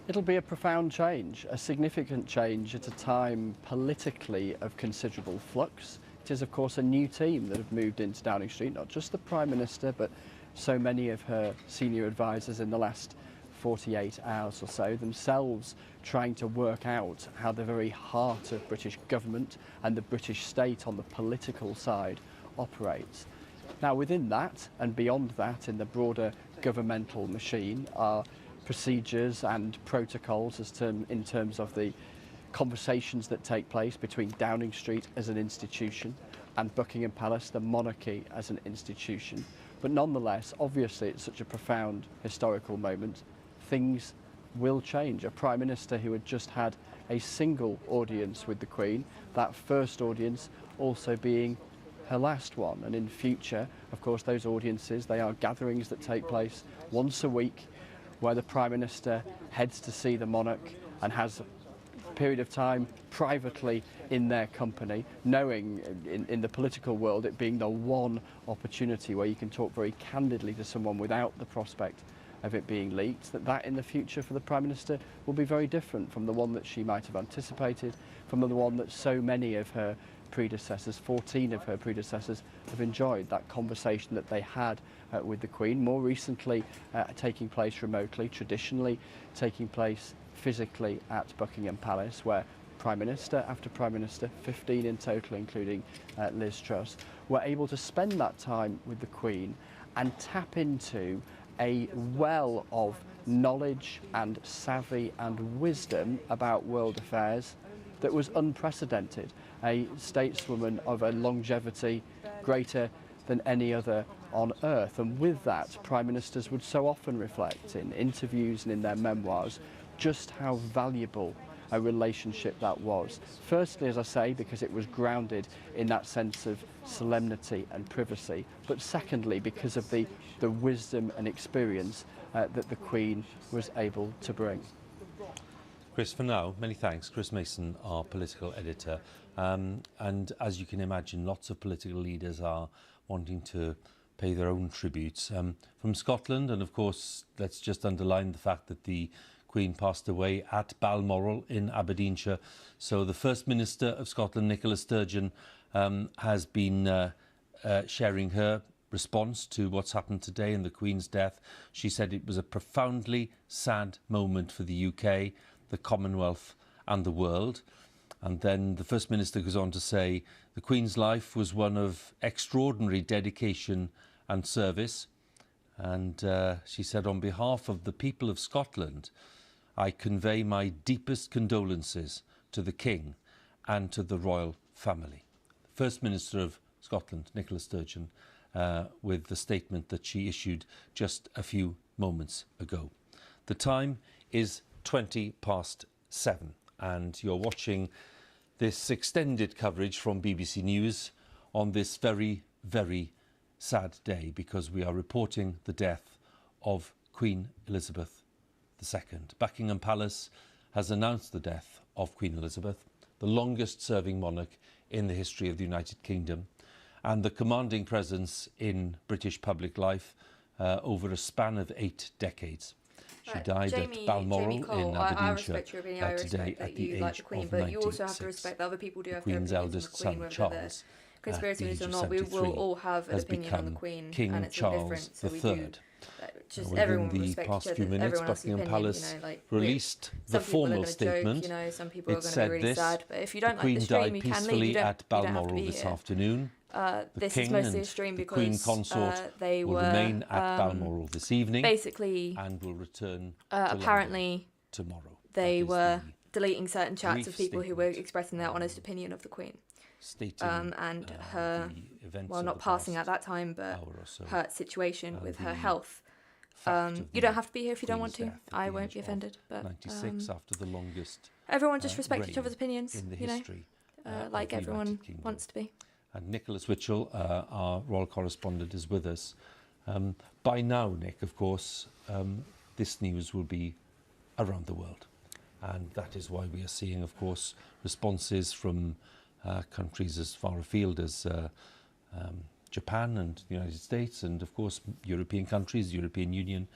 It'll be a profound change, a significant change at a time politically of considerable flux. It is, of course, a new team that have moved into Downing Street, not just the Prime Minister, but so many of her senior advisors in the last 48 hours or so, themselves trying to work out how the very heart of British government and the British state on the political side operates. Now, within that and beyond that, in the broader governmental machine, are procedures and protocols in terms of the conversations that take place between Downing Street as an institution and Buckingham Palace, the monarchy, as an institution. But nonetheless, obviously, it's such a profound historical moment. Things will change. A Prime Minister who had just had a single audience with the Queen, that first audience also being her last one. And in future, of course, those audiences, they are gatherings that take place once a week, where the Prime Minister heads to see the monarch and has a period of time privately in their company, knowing in the political world it being the one opportunity where you can talk very candidly to someone without the prospect of it being leaked, that in the future for the Prime Minister will be very different from the one that she might have anticipated, from the one that so many of her predecessors, 14 of her predecessors, have enjoyed, that conversation that they had with the Queen, more recently taking place remotely, traditionally taking place physically at Buckingham Palace, where Prime Minister after Prime Minister, 15 in total, including Liz Truss, were able to spend that time with the Queen and tap into a well of knowledge and savvy and wisdom about world affairs that was unprecedented. A stateswoman of a longevity greater than any other on earth. And with that, Prime Ministers would so often reflect in interviews and in their memoirs just how valuable a relationship that was. Firstly, as I say, because it was grounded in that sense of solemnity and privacy, but secondly, because of the wisdom and experience that the Queen was able to bring. Chris, for now, many thanks. Chris Mason, our political editor. And as you can imagine, lots of political leaders are wanting to pay their own tributes. From Scotland, and of course, let's just underline the fact that the Queen passed away at Balmoral in Aberdeenshire. So the First Minister of Scotland, Nicola Sturgeon, has been sharing her response to what's happened today in the Queen's death. She said it was a profoundly sad moment for the UK, the Commonwealth and the world. And then the First Minister goes on to say the Queen's life was one of extraordinary dedication and service. And she said, on behalf of the people of Scotland, I convey my deepest condolences to the King and to the royal family. First Minister of Scotland, Nicola Sturgeon, with the statement that she issued just a few moments ago. The time is 7:20, and you're watching this extended coverage from BBC News on this very, very sad day, because we are reporting the death of Queen Elizabeth II. Buckingham Palace has announced the death of Queen Elizabeth, the longest serving monarch in the history of the United Kingdom, and the commanding presence in British public life over a span of 8 decades. She died at Balmoral in Aberdeenshire I respect your opinion. I today respect that at the you age like the Queen, of but you also 96. have to respect that other people do have The their Queen's opinions eldest on the Queen, son, whether they're Charles, conspiracy at the theories age or of not. We will 73, all have an has opinion on the become Queen, King and it's all different. Charles So we III. do. Just Within everyone will the respect past each few other, minutes, everyone else's Buckingham opinion, Palace you know, like released the some people are formal gonna statement. Joke, you know, some people It are going to said be really this: sad. But if you don't the like Queen the stream, died you can leave. peacefully You don't at have to Balmoral be this here. afternoon. this King is mostly and a stream the because Queen Consort they will were remain at Balmoral this evening basically and will return to apparently London tomorrow. they That is were the deleting certain chats brief of people who were statement, expressing their honest opinion of the Queen. stating And her, the events well, of not the passing past at that time, but hour or so, her situation and with her the health. fact of You don't the have to be here if you don't want Queen's to. death at I the won't age be of offended. But 96 after the longest everyone just respect each reign other's opinions, in the you know, history like of the everyone United Kingdom. wants to be. And Nicholas Witchell, our royal correspondent, is with us. By now, Nick, of course, this news will be around the world. And that is why we are seeing, of course, responses from countries as far afield as Japan and the United States, and of course European countries, European Union.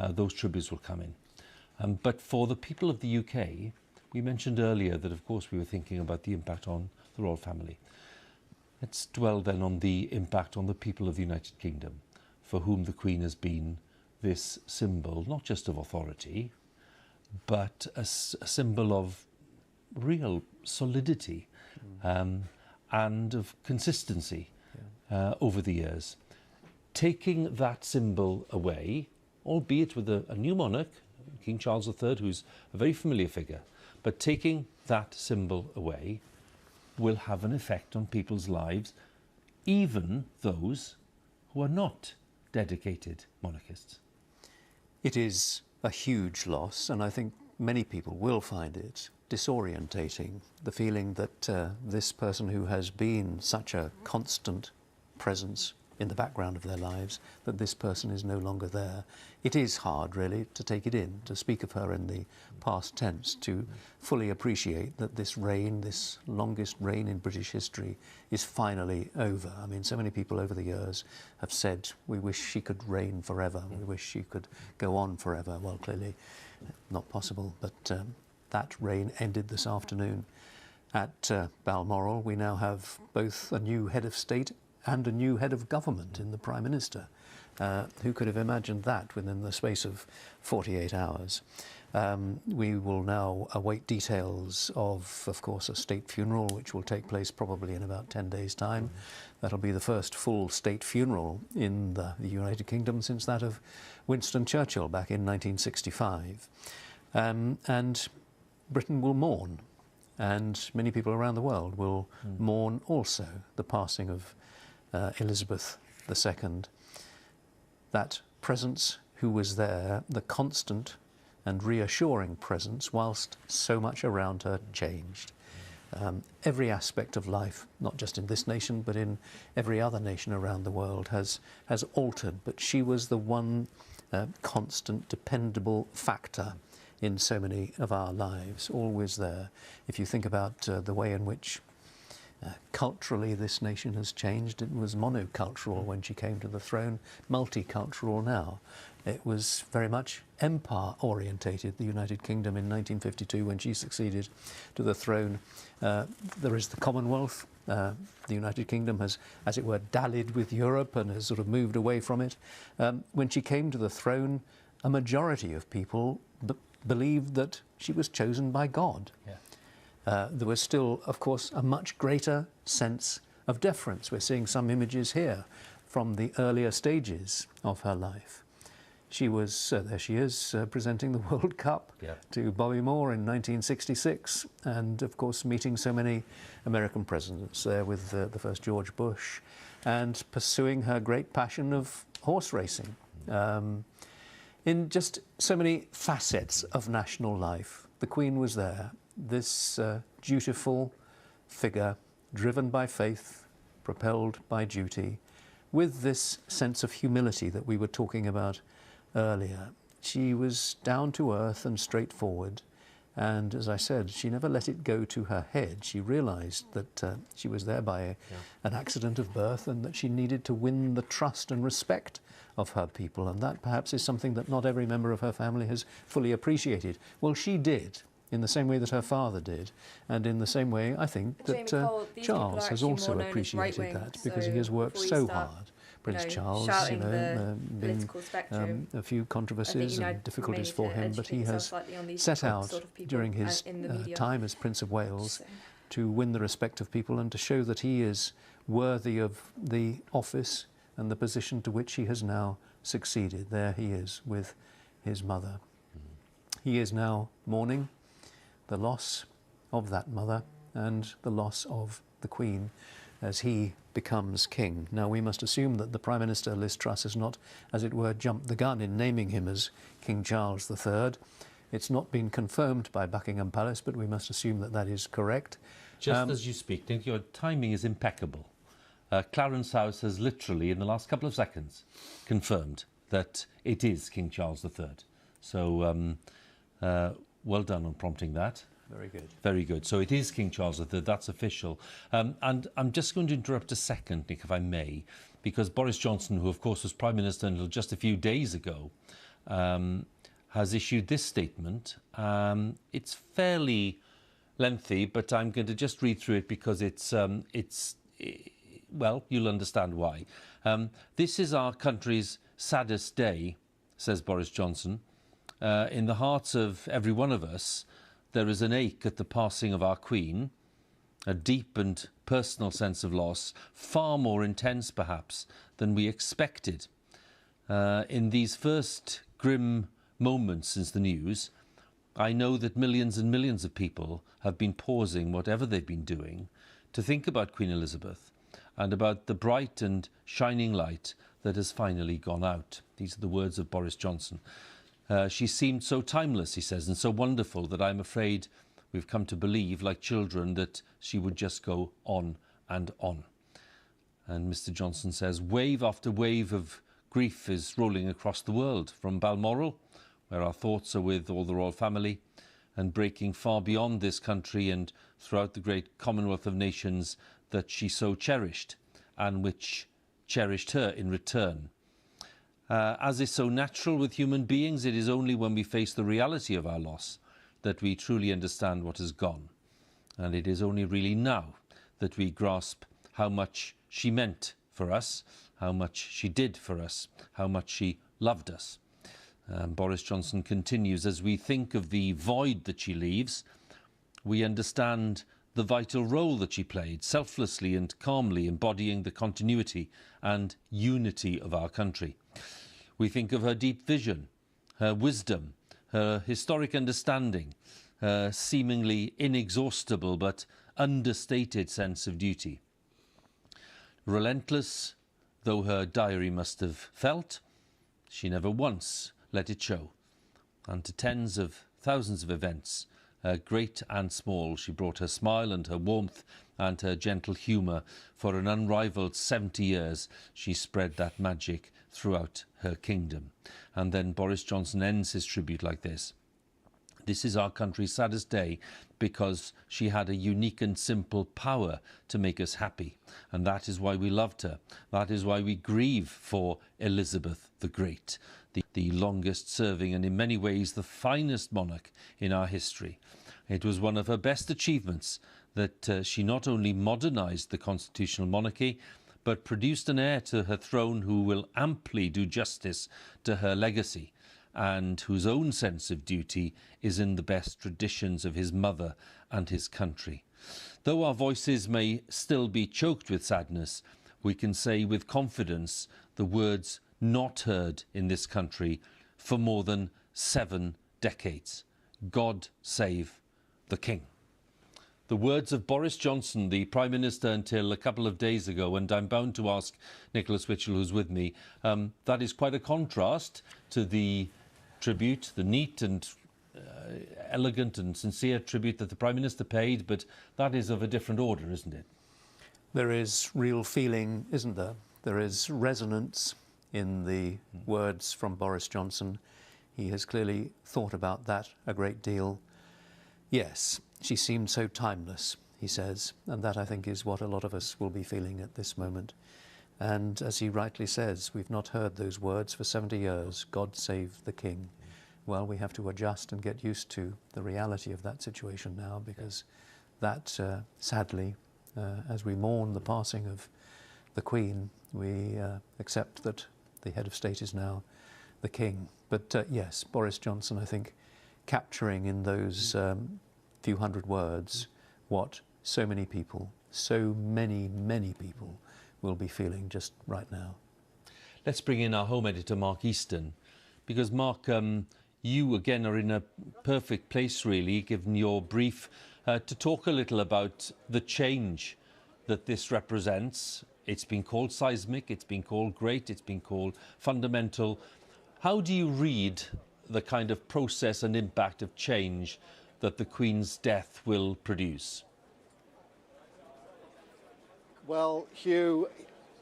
Those tributes will come in. But for the people of the UK, we mentioned earlier that, of course, we were thinking about the impact on the royal family. Let's dwell then on the impact on the people of the United Kingdom, for whom the Queen has been this symbol, not just of authority, but a symbol of real solidity and of consistency over the years. Taking that symbol away, albeit with a new monarch, King Charles III, who's a very familiar figure, but taking that symbol away will have an effect on people's lives, even those who are not dedicated monarchists. It is a huge loss, and I think many people will find it disorientating, the feeling that this person who has been such a constant presence in the background of their lives, that this person is no longer there. It is hard, really, to take it in, to speak of her in the past tense, to fully appreciate that this reign, this longest reign in British history, is finally over. I mean, so many people over the years have said, we wish she could reign forever, we wish she could go on forever. Well, clearly not possible, but that reign ended this afternoon. At Balmoral, we now have both a new head of state and a new head of government in the Prime Minister. Who could have imagined that within the space of 48 hours? We will now await details of course, a state funeral, which will take place probably in about 10 days' time. That'll be the first full state funeral in the United Kingdom since that of Winston Churchill back in 1965. And Britain will mourn, and many people around the world will mourn also the passing of Elizabeth II. That presence who was there, the constant and reassuring presence, whilst so much around her changed. Every aspect of life, not just in this nation, but in every other nation around the world, has altered, but she was the one constant, dependable factor in so many of our lives, always there. If you think about the way in which culturally this nation has changed, it was monocultural when she came to the throne, multicultural now. It was very much empire orientated, the United Kingdom in 1952 when she succeeded to the throne. There is the Commonwealth. The United Kingdom has, as it were, dallied with Europe and has sort of moved away from it. When she came to the throne, a majority of people believed that she was chosen by God. Yeah. There was still, of course, a much greater sense of deference. We're seeing some images here from the earlier stages of her life. She was, there she is, presenting the World Cup to Bobby Moore in 1966, and of course meeting so many American presidents there with the first George Bush, and pursuing her great passion of horse racing. In just so many facets of national life, the Queen was there. This dutiful figure, driven by faith, propelled by duty, with this sense of humility that we were talking about earlier. She was down to earth and straightforward, and as I said, she never let it go to her head. She realised that she was there by an accident of birth, and that she needed to win the trust and respect of her people, and that perhaps is something that not every member of her family has fully appreciated. Well, she did, in the same way that her father did, and in the same way I think that Charles has also appreciated that, because he has worked so hard. Prince Charles, been a few controversies and difficulties for him, but he has set out during his time as Prince of Wales to win the respect of people and to show that he is worthy of the office and the position to which he has now succeeded. There he is with his mother. He is now mourning the loss of that mother and the loss of the Queen as he becomes king. Now, we must assume that the Prime Minister, Liz Truss, has not, as it were, jumped the gun in naming him as King Charles III. It's not been confirmed by Buckingham Palace, but we must assume that that is correct. Just as you speak, Nick, your timing is impeccable. Clarence House has literally, in the last couple of seconds, confirmed that it is King Charles III. So, well done on prompting that. Very good. Very good. So it is King Charles III, that's official. And I'm just going to interrupt a second, Nick, if I may, because Boris Johnson, who of course was Prime Minister until just a few days ago, has issued this statement. It's fairly lengthy, but I'm going to just read through it because well, you'll understand why. This is our country's saddest day, says Boris Johnson. In the hearts of every one of us, there is an ache at the passing of our Queen, a deep and personal sense of loss, far more intense perhaps than we expected. In these first grim moments since the news, I know that millions and millions of people have been pausing whatever they've been doing to think about Queen Elizabeth and about the bright and shining light that has finally gone out. These are the words of Boris Johnson. She seemed so timeless, he says, and so wonderful that I'm afraid we've come to believe, like children, that she would just go on and on. And Mr. Johnson says, wave after wave of grief is rolling across the world, from Balmoral, where our thoughts are with all the royal family, and breaking far beyond this country and throughout the great Commonwealth of Nations that she so cherished, and which cherished her in return. As is so natural with human beings, it is only when we face the reality of our loss that we truly understand what has gone. And it is only really now that we grasp how much she meant for us, how much she did for us, how much she loved us. Boris Johnson continues, as we think of the void that she leaves, we understand the vital role that she played, selflessly and calmly embodying the continuity and unity of our country. We think of her deep vision, her wisdom, her historic understanding, her seemingly inexhaustible but understated sense of duty. Relentless though her diary must have felt, she never once let it show. And to tens of thousands of events, great and small, she brought her smile and her warmth and her gentle humour. For an unrivalled 70 years, she spread that magic throughout her kingdom. And then Boris Johnson ends his tribute like this. This is our country's saddest day because she had a unique and simple power to make us happy. And that is why we loved her. That is why we grieve for Elizabeth the Great, the longest serving and in many ways the finest monarch in our history. It was one of her best achievements that she not only modernised the constitutional monarchy, but produced an heir to her throne who will amply do justice to her legacy and whose own sense of duty is in the best traditions of his mother and his country. Though our voices may still be choked with sadness, we can say with confidence the words not heard in this country for more than 7 decades. God save the King. The words of Boris Johnson, the Prime Minister until a couple of days ago, and I'm bound to ask Nicholas Witchell, who's with me, that is quite a contrast to the tribute, the neat and elegant and sincere tribute that the Prime Minister paid, but that is of a different order, isn't it? There is real feeling, isn't there? There is resonance in the words from Boris Johnson. He has clearly thought about that a great deal. Yes, she seemed so timeless, he says, and that I think is what a lot of us will be feeling at this moment. And as he rightly says, we've not heard those words for 70 years, God save the King. Well, we have to adjust and get used to the reality of that situation now, because that, sadly, as we mourn the passing of the Queen, we accept that the head of state is now the King. But yes, Boris Johnson, I think, capturing in those few hundred words what so many people, so many people will be feeling just right now. Let's bring in our home editor, Mark Easton, because Mark, you again are in a perfect place, really, given your brief, to talk a little about the change that this represents. It's been called seismic, it's been called great, it's been called fundamental. How do you read the kind of process and impact of change that the Queen's death will produce? Well, Hugh,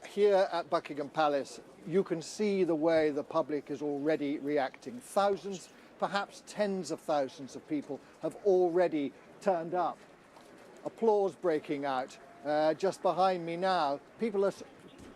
here at Buckingham Palace, you can see the way the public is already reacting. Thousands, perhaps tens of thousands of people have already turned up. Applause breaking out. Just behind me now, people are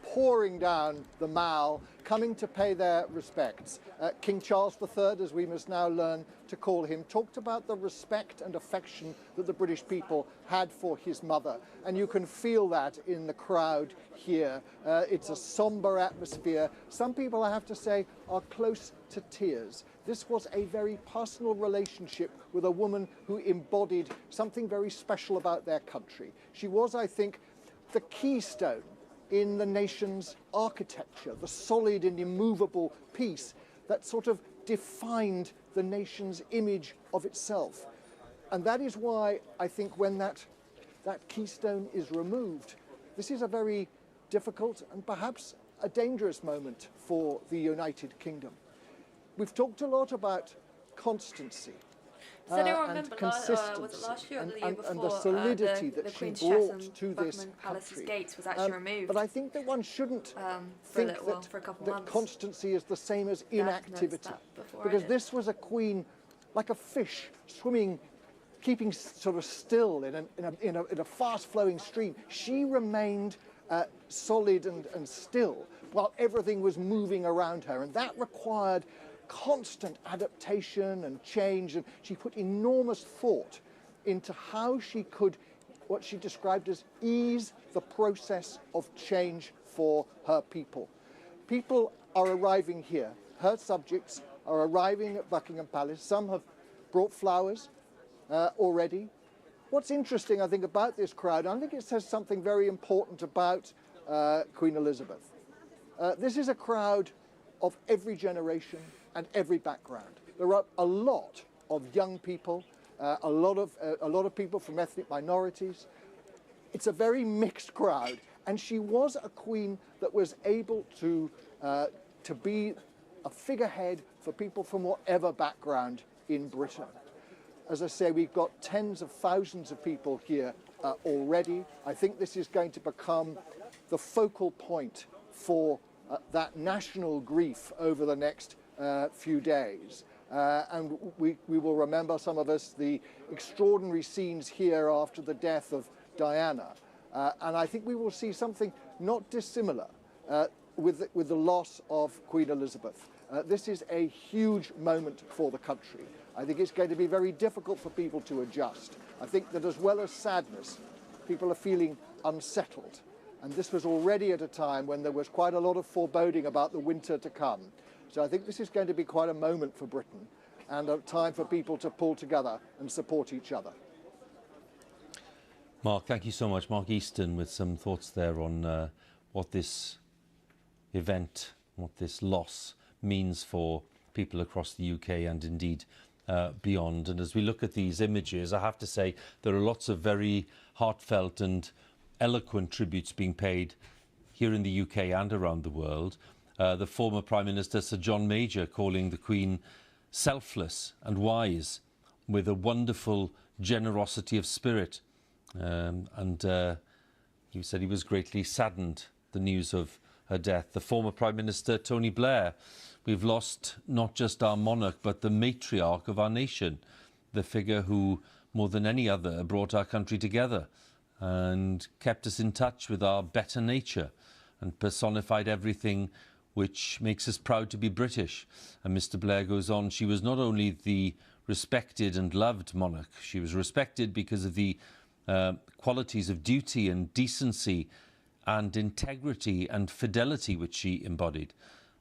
pouring down the Mall, coming to pay their respects. King Charles III, as we must now learn to call him, talked about the respect and affection that the British people had for his mother. And you can feel that in the crowd here. It's a somber atmosphere. Some people, I have to say, are close to tears. This was a very personal relationship with a woman who embodied something very special about their country. She was, I think, the keystone in the nation's architecture, the solid and immovable piece that sort of defined the nation's image of itself. And that is why I think when that keystone is removed, this is a very difficult and perhaps a dangerous moment for the United Kingdom. We've talked a lot about constancy. Does anyone And remember, consistency was it last year or the year and before, the solidity the that she Queen's brought chest to and this Buckingham Palace's country. gates was actually removed. But I think that one shouldn't for a think little while, for a couple that months. constancy is the same as Dad noticed inactivity. that before I Because did. this was a queen like a fish swimming, keeping sort of still in a fast-flowing stream. She remained solid and still while everything was moving around her. And that required constant adaptation and change. And she put enormous thought into how she could, what she described as, ease the process of change for her people. People are arriving here. Her subjects are arriving at Buckingham Palace. Some have brought flowers already. What's interesting, I think, about this crowd, I think it says something very important about Queen Elizabeth. This is a crowd of every generation and every background. There are a lot of young people, a lot of people from ethnic minorities. It's a very mixed crowd, and she was a queen that was able to be a figurehead for people from whatever background in Britain. As I say, we've got tens of thousands of people here already. I think this is going to become the focal point for that national grief over the next few days. And we will remember, some of us, the extraordinary scenes here after the death of Diana. And I think we will see something not dissimilar with the loss of Queen Elizabeth. This is a huge moment for the country. I think it's going to be very difficult for people to adjust. I think that as well as sadness, people are feeling unsettled. And this was already at a time when there was quite a lot of foreboding about the winter to come. So I think this is going to be quite a moment for Britain and a time for people to pull together and support each other. Mark, thank you so much. Mark Easton with some thoughts there on what this event, what this loss means for people across the UK and indeed beyond. And as we look at these images, I have to say there are lots of very heartfelt and eloquent tributes being paid here in the UK and around the world. The former Prime Minister Sir John Major calling the Queen selfless and wise with a wonderful generosity of spirit. He said he was greatly saddened the news of her death. The former Prime Minister Tony Blair, we've lost not just our monarch but the matriarch of our nation, the figure who more than any other brought our country together and kept us in touch with our better nature and personified everything which makes us proud to be British. And Mr. Blair goes on, she was not only the respected and loved monarch, she was respected because of the qualities of duty and decency and integrity and fidelity which she embodied,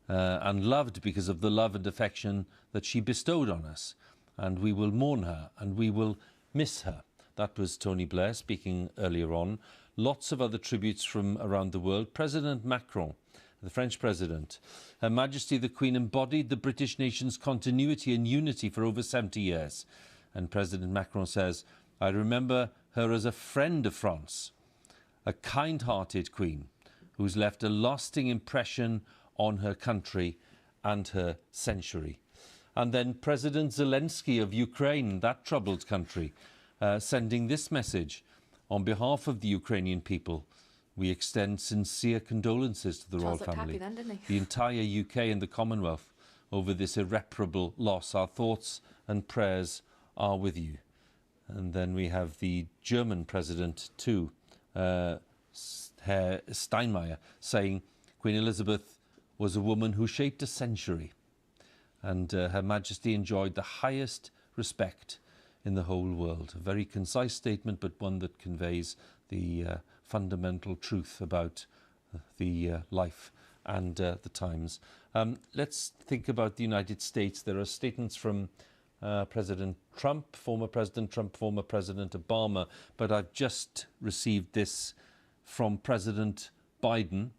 and loved because of the love and affection that she bestowed on us. And we will mourn her and we will miss her. That was Tony Blair speaking earlier on. Lots of other tributes from around the world. President Macron, the French president. Her Majesty the Queen embodied the British nation's continuity and unity for over 70 years. And President Macron says, I remember her as a friend of France, a kind-hearted queen who's left a lasting impression on her country and her century. And then President Zelensky of Ukraine, that troubled country, sending this message. On behalf of the Ukrainian people, we extend sincere condolences to the royal family, the entire UK and the Commonwealth over this irreparable loss. Our thoughts and prayers are with you. And then we have the German president too, Herr Steinmeier, saying Queen Elizabeth was a woman who shaped a century, and Her Majesty enjoyed the highest respect in the whole world. A very concise statement, but one that conveys the fundamental truth about the life and the times. Let's think about the United States. There are statements from President Trump, former President Obama, but I've just received this from President Biden,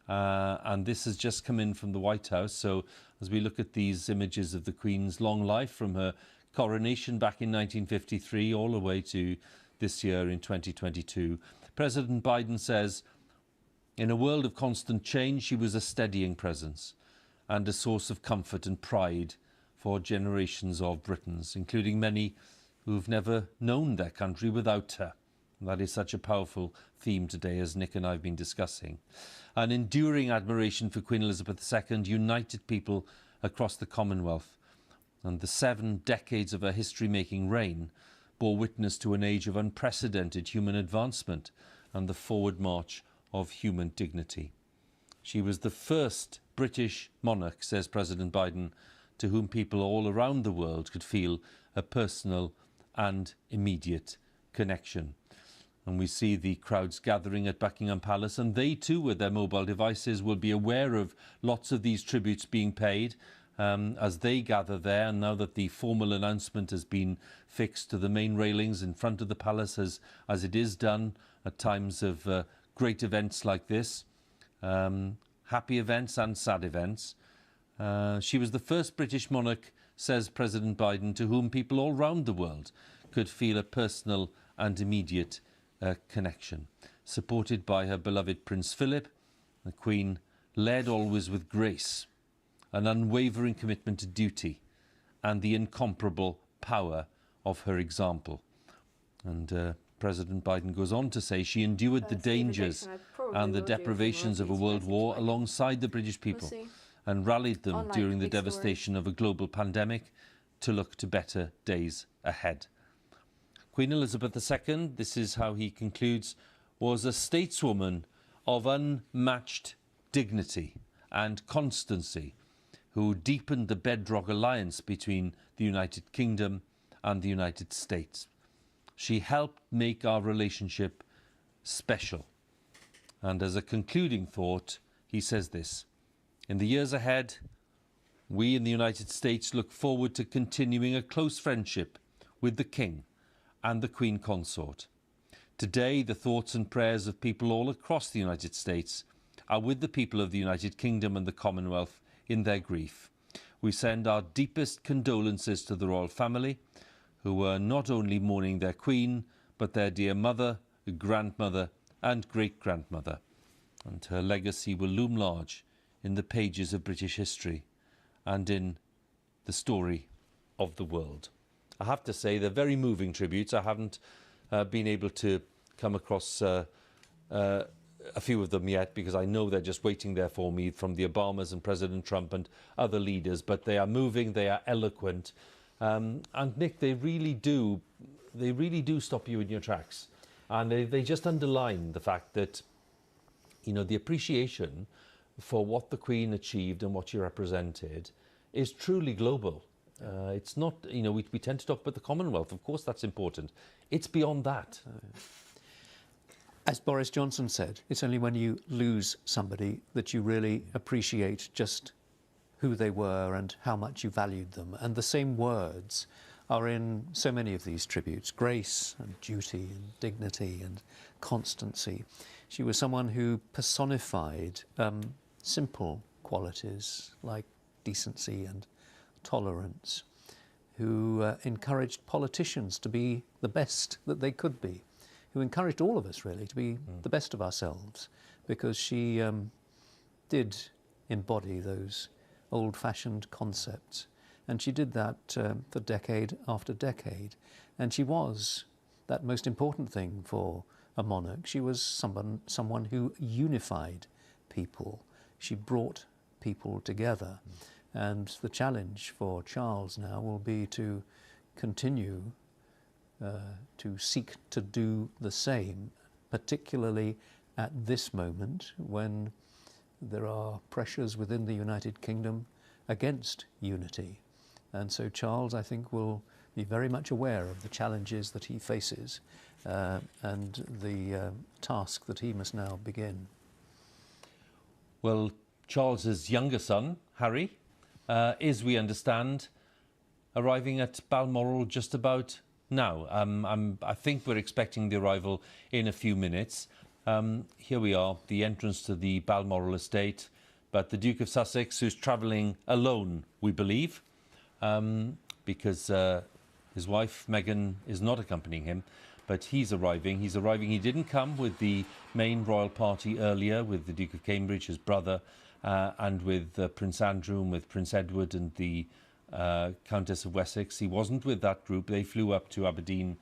and this has just come in from the White House. So as we look at these images of the Queen's long life from her coronation back in 1953 all the way to this year in 2022, President Biden says, in a world of constant change, she was a steadying presence and a source of comfort and pride for generations of Britons, including many who've never known their country without her. And that is such a powerful theme today, as Nick and I have been discussing. An enduring admiration for Queen Elizabeth II united people across the Commonwealth, and the 7 decades of her history-making reign bore witness to an age of unprecedented human advancement and the forward march of human dignity. She was the first British monarch, says President Biden, to whom people all around the world could feel a personal and immediate connection. And we see the crowds gathering at Buckingham Palace, and they too, with their mobile devices, will be aware of lots of these tributes being paid as they gather there. And now that the formal announcement has been fixed to the main railings in front of the palace, as it is done at times of great events like this, happy events and sad events. She was the first British monarch, says President Biden, to whom people all around the world could feel a personal and immediate connection. Supported by her beloved Prince Philip, the Queen led always with grace, an unwavering commitment to duty, and the incomparable power of her example. And President Biden goes on to say she endured the dangers and the deprivations of a world war alongside the British people, and rallied them during the devastation of a global pandemic to look to better days ahead. Queen Elizabeth II, this is how he concludes, was a stateswoman of unmatched dignity and constancy, who deepened the bedrock alliance between the United Kingdom and the United States. She helped make our relationship special. And as a concluding thought, he says this: in the years ahead, we in the United States look forward to continuing a close friendship with the King and the Queen Consort. Today, the thoughts and prayers of people all across the United States are with the people of the United Kingdom and the Commonwealth in their grief. We send our deepest condolences to the royal family, who are not only mourning their Queen, but their dear mother, grandmother and great-grandmother. And her legacy will loom large in the pages of British history and in the story of the world. I have to say, they're very moving tributes. I haven't been able to come across a few of them yet, because I know they're just waiting there for me from the Obamas and President Trump and other leaders, but they are moving, they are eloquent. And Nick, they really do stop you in your tracks. And they just underline the fact that, you know, the appreciation for what the Queen achieved and what she represented is truly global. It's not, you know, we tend to talk about the Commonwealth. Of course, that's important. It's beyond that. As Boris Johnson said, it's only when you lose somebody that you really appreciate just who they were and how much you valued them. And the same words are in so many of these tributes: grace and duty and dignity and constancy. She was someone who personified simple qualities like decency and tolerance, who encouraged politicians to be the best that they could be, who encouraged all of us really to be the best of ourselves, because she did embody those old-fashioned concepts. And she did that for decade after decade. And she was that most important thing for a monarch. She was someone who unified people. She brought people together. And the challenge for Charles now will be to continue to seek to do the same, particularly at this moment when there are pressures within the United Kingdom against unity. And so Charles, I think, will be very much aware of the challenges that he faces and the task that he must now begin. Well, Charles's younger son, Harry, is, we understand, arriving at Balmoral just about now. I think we're expecting the arrival in a few minutes. Here we are, the entrance to the Balmoral estate, but the Duke of Sussex, who's travelling alone, we believe, because his wife, Meghan, is not accompanying him, but he's arriving. He didn't come with the main royal party earlier, with the Duke of Cambridge, his brother, and with Prince Andrew and with Prince Edward and the Countess of Wessex. He wasn't with that group. They flew up to Aberdeen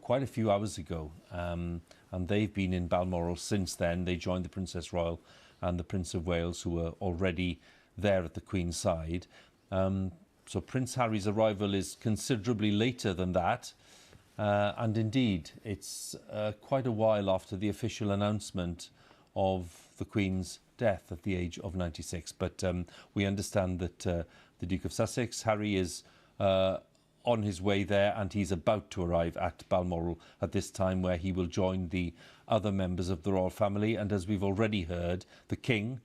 quite a few hours ago, and they've been in Balmoral since then. They joined the Princess Royal and the Prince of Wales, who were already there at the Queen's side. So Prince Harry's arrival is considerably later than that, and indeed it's quite a while after the official announcement of the Queen's death at the age of 96. But we understand that the Duke of Sussex, Harry, is on his way there, and he's about to arrive at Balmoral at this time, where he will join the other members of the royal family. And as we've already heard, the King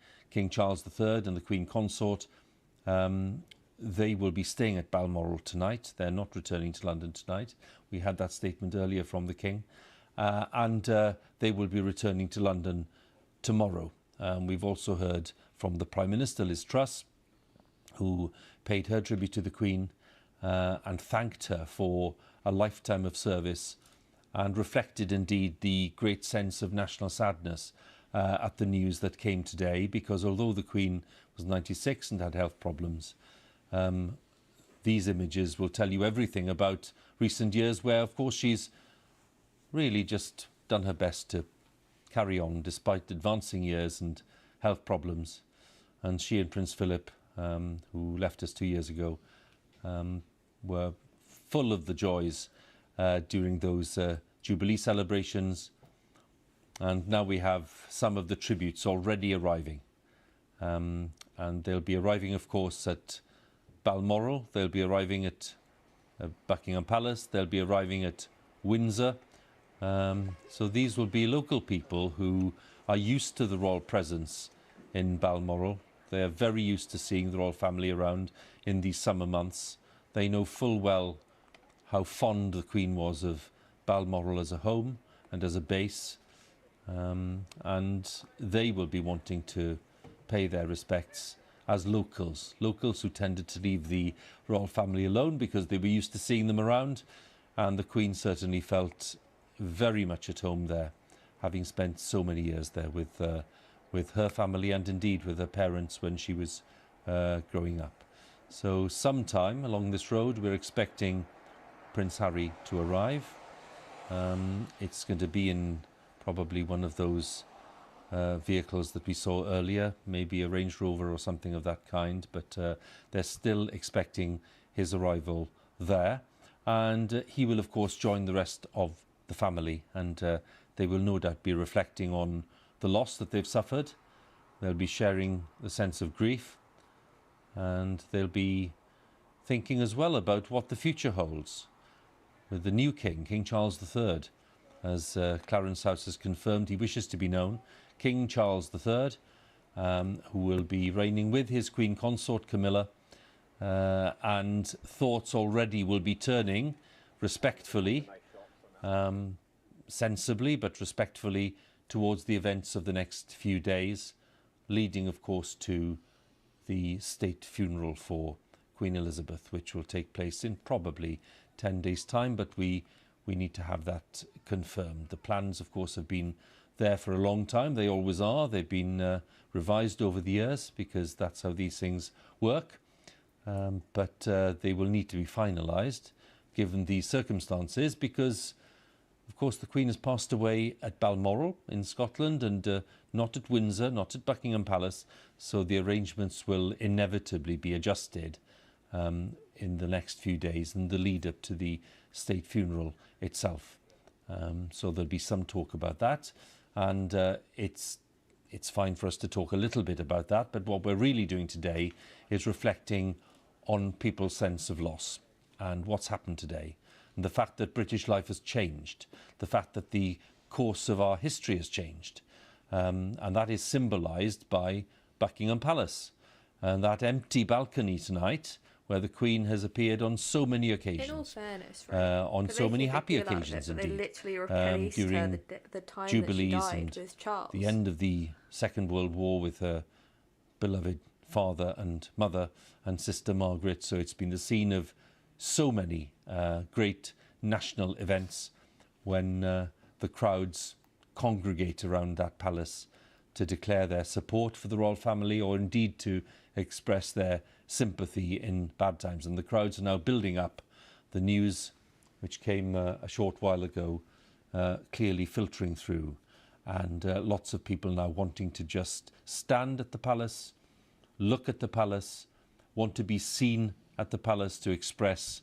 Charles III and the Queen Consort, they will be staying at Balmoral tonight. They're not returning to London tonight. We had that statement earlier from the King. And they will be returning to London tomorrow. We've also heard from the Prime Minister, Liz Truss, who paid her tribute to the Queen and thanked her for a lifetime of service, and reflected indeed the great sense of national sadness at the news that came today, because although the Queen was 96 and had health problems, these images will tell you everything about recent years, where of course she's really just done her best to carry on despite advancing years and health problems. And she and Prince Philip, who left us 2 years ago, were full of the joys during those Jubilee celebrations. And now we have some of the tributes already arriving. And they'll be arriving, of course, at Balmoral. They'll be arriving at Buckingham Palace. They'll be arriving at Windsor. So these will be local people who are used to the royal presence in Balmoral. They are very used to seeing the royal family around in these summer months. They know full well how fond the Queen was of Balmoral as a home and as a base. And they will be wanting to pay their respects as locals who tended to leave the royal family alone because they were used to seeing them around. And the Queen certainly felt very much at home there, having spent so many years there with her family and indeed with her parents when she was growing up. So sometime along this road we're expecting Prince Harry to arrive. It's going to be in probably one of those vehicles that we saw earlier, maybe a Range Rover or something of that kind, but they're still expecting his arrival there. And he will of course join the rest of the family, and they will no doubt be reflecting on the loss that they've suffered. They'll be sharing the sense of grief, and they'll be thinking as well about what the future holds with the new King, King Charles III. As Clarence House has confirmed, he wishes to be known King Charles III, who will be reigning with his Queen Consort Camilla and thoughts already will be turning respectfully, sensibly but respectfully, towards the events of the next few days, leading of course to the state funeral for Queen Elizabeth, which will take place in probably 10 days' time, but we need to have that confirmed. The plans of course have been there for a long time. They always are. They've been revised over the years because that's how these things work, but they will need to be finalised given the circumstances, because of course the Queen has passed away at Balmoral in Scotland and not at Windsor, not at Buckingham Palace, so the arrangements will inevitably be adjusted in the next few days in the lead up to the state funeral itself. So there'll be some talk about that, and it's fine for us to talk a little bit about that, but what we're really doing today is reflecting on people's sense of loss and what's happened today, and the fact that British life has changed, the fact that the course of our history has changed, and that is symbolised by Buckingham Palace and that empty balcony tonight where the Queen has appeared on so many occasions. In all fairness, right? On so many happy occasions indeed. They literally replaced her during the time Jubilees that she died and with Charles. the end of the Second World War with her beloved father and mother and sister Margaret. So it's been the scene of so many great national events when the crowds congregate around that palace to declare their support for the royal family, or indeed to express their sympathy in bad times. And the crowds are now building up. The news, which came a short while ago, clearly filtering through, and lots of people now wanting to just stand at the palace, look at the palace, want to be seen at the palace to express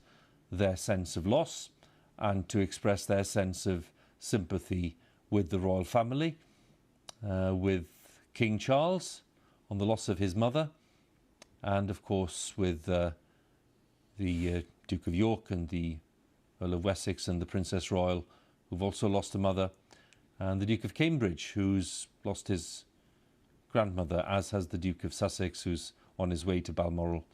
their sense of loss and to express their sense of sympathy with the royal family, with King Charles on the loss of his mother, and of course with the Duke of York and the Earl of Wessex and the Princess Royal, who've also lost a mother, and the Duke of Cambridge, who's lost his grandmother, as has the Duke of Sussex, who's on his way to Balmoral.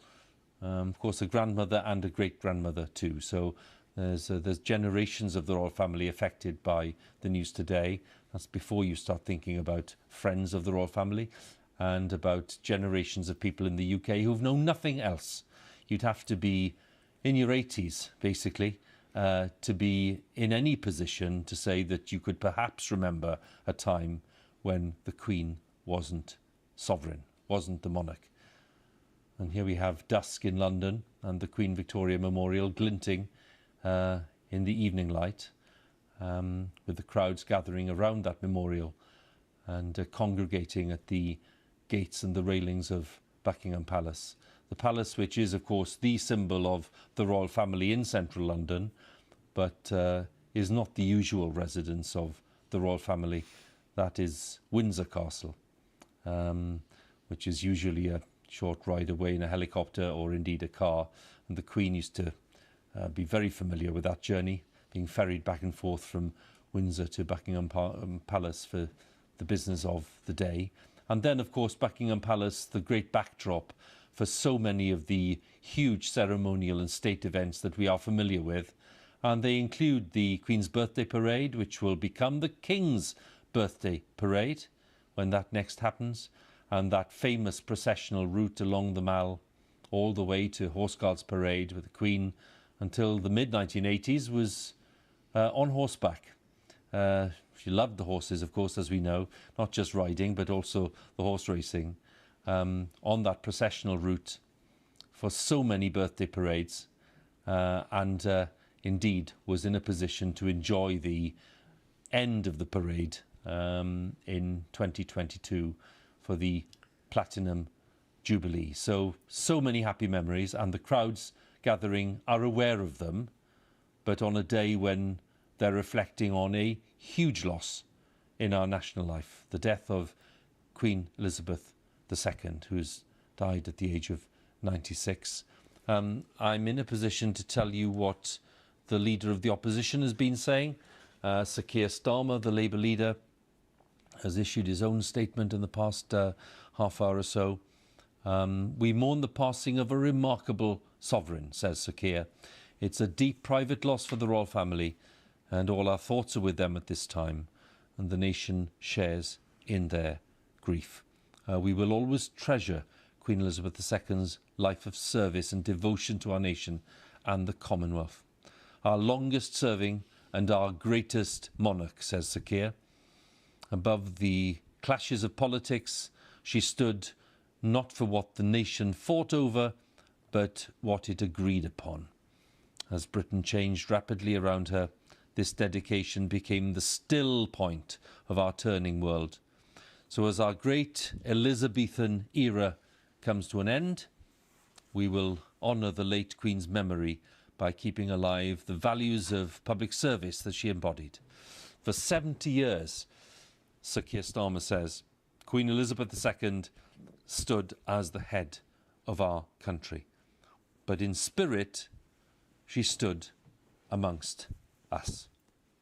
Of course, a grandmother and a great-grandmother too. So there's generations of the royal family affected by the news today. That's before you start thinking about friends of the royal family and about generations of people in the UK who've known nothing else. You'd have to be in your 80s, basically, to be in any position to say that you could perhaps remember a time when the Queen wasn't sovereign, wasn't the monarch. And here we have dusk in London and the Queen Victoria Memorial glinting in the evening light, with the crowds gathering around that memorial and congregating at the gates and the railings of Buckingham Palace. The palace, which is of course the symbol of the royal family in central London, but is not the usual residence of the royal family. That is Windsor Castle, which is usually a short ride away in a helicopter or indeed a car. And the Queen used to be very familiar with that journey, being ferried back and forth from Windsor to Buckingham Palace for the business of the day. And then, of course, Buckingham Palace, the great backdrop for so many of the huge ceremonial and state events that we are familiar with. And they include the Queen's Birthday Parade, which will become the King's Birthday Parade when that next happens, and that famous processional route along the Mall all the way to Horse Guards Parade, with the Queen until the mid-1980s was on horseback. She loved the horses, of course, as we know, not just riding, but also the horse racing, on that processional route for so many birthday parades, and indeed was in a position to enjoy the end of the parade in 2022 for the Platinum Jubilee. So many happy memories, and the crowds gathering are aware of them, but on a day when they're reflecting on a huge loss in our national life, the death of Queen Elizabeth II, who's died at the age of 96. I'm in a position to tell you what the leader of the opposition has been saying. Sir Keir Starmer, the Labour leader, has issued his own statement in the past half hour or so. We mourn the passing of a remarkable sovereign, says Sir Keir. It's a deep private loss for the royal family, and all our thoughts are with them at this time, and the nation shares in their grief. We will always treasure Queen Elizabeth II's life of service and devotion to our nation and the Commonwealth. Our longest serving and our greatest monarch, says Sir Keir. Above the clashes of politics, she stood not for what the nation fought over, but what it agreed upon. As Britain changed rapidly around her, this dedication became the still point of our turning world. So as our great Elizabethan era comes to an end, we will honour the late Queen's memory by keeping alive the values of public service that she embodied. For 70 years, Sir Keir Starmer says, Queen Elizabeth II stood as the head of our country. But in spirit, she stood amongst us.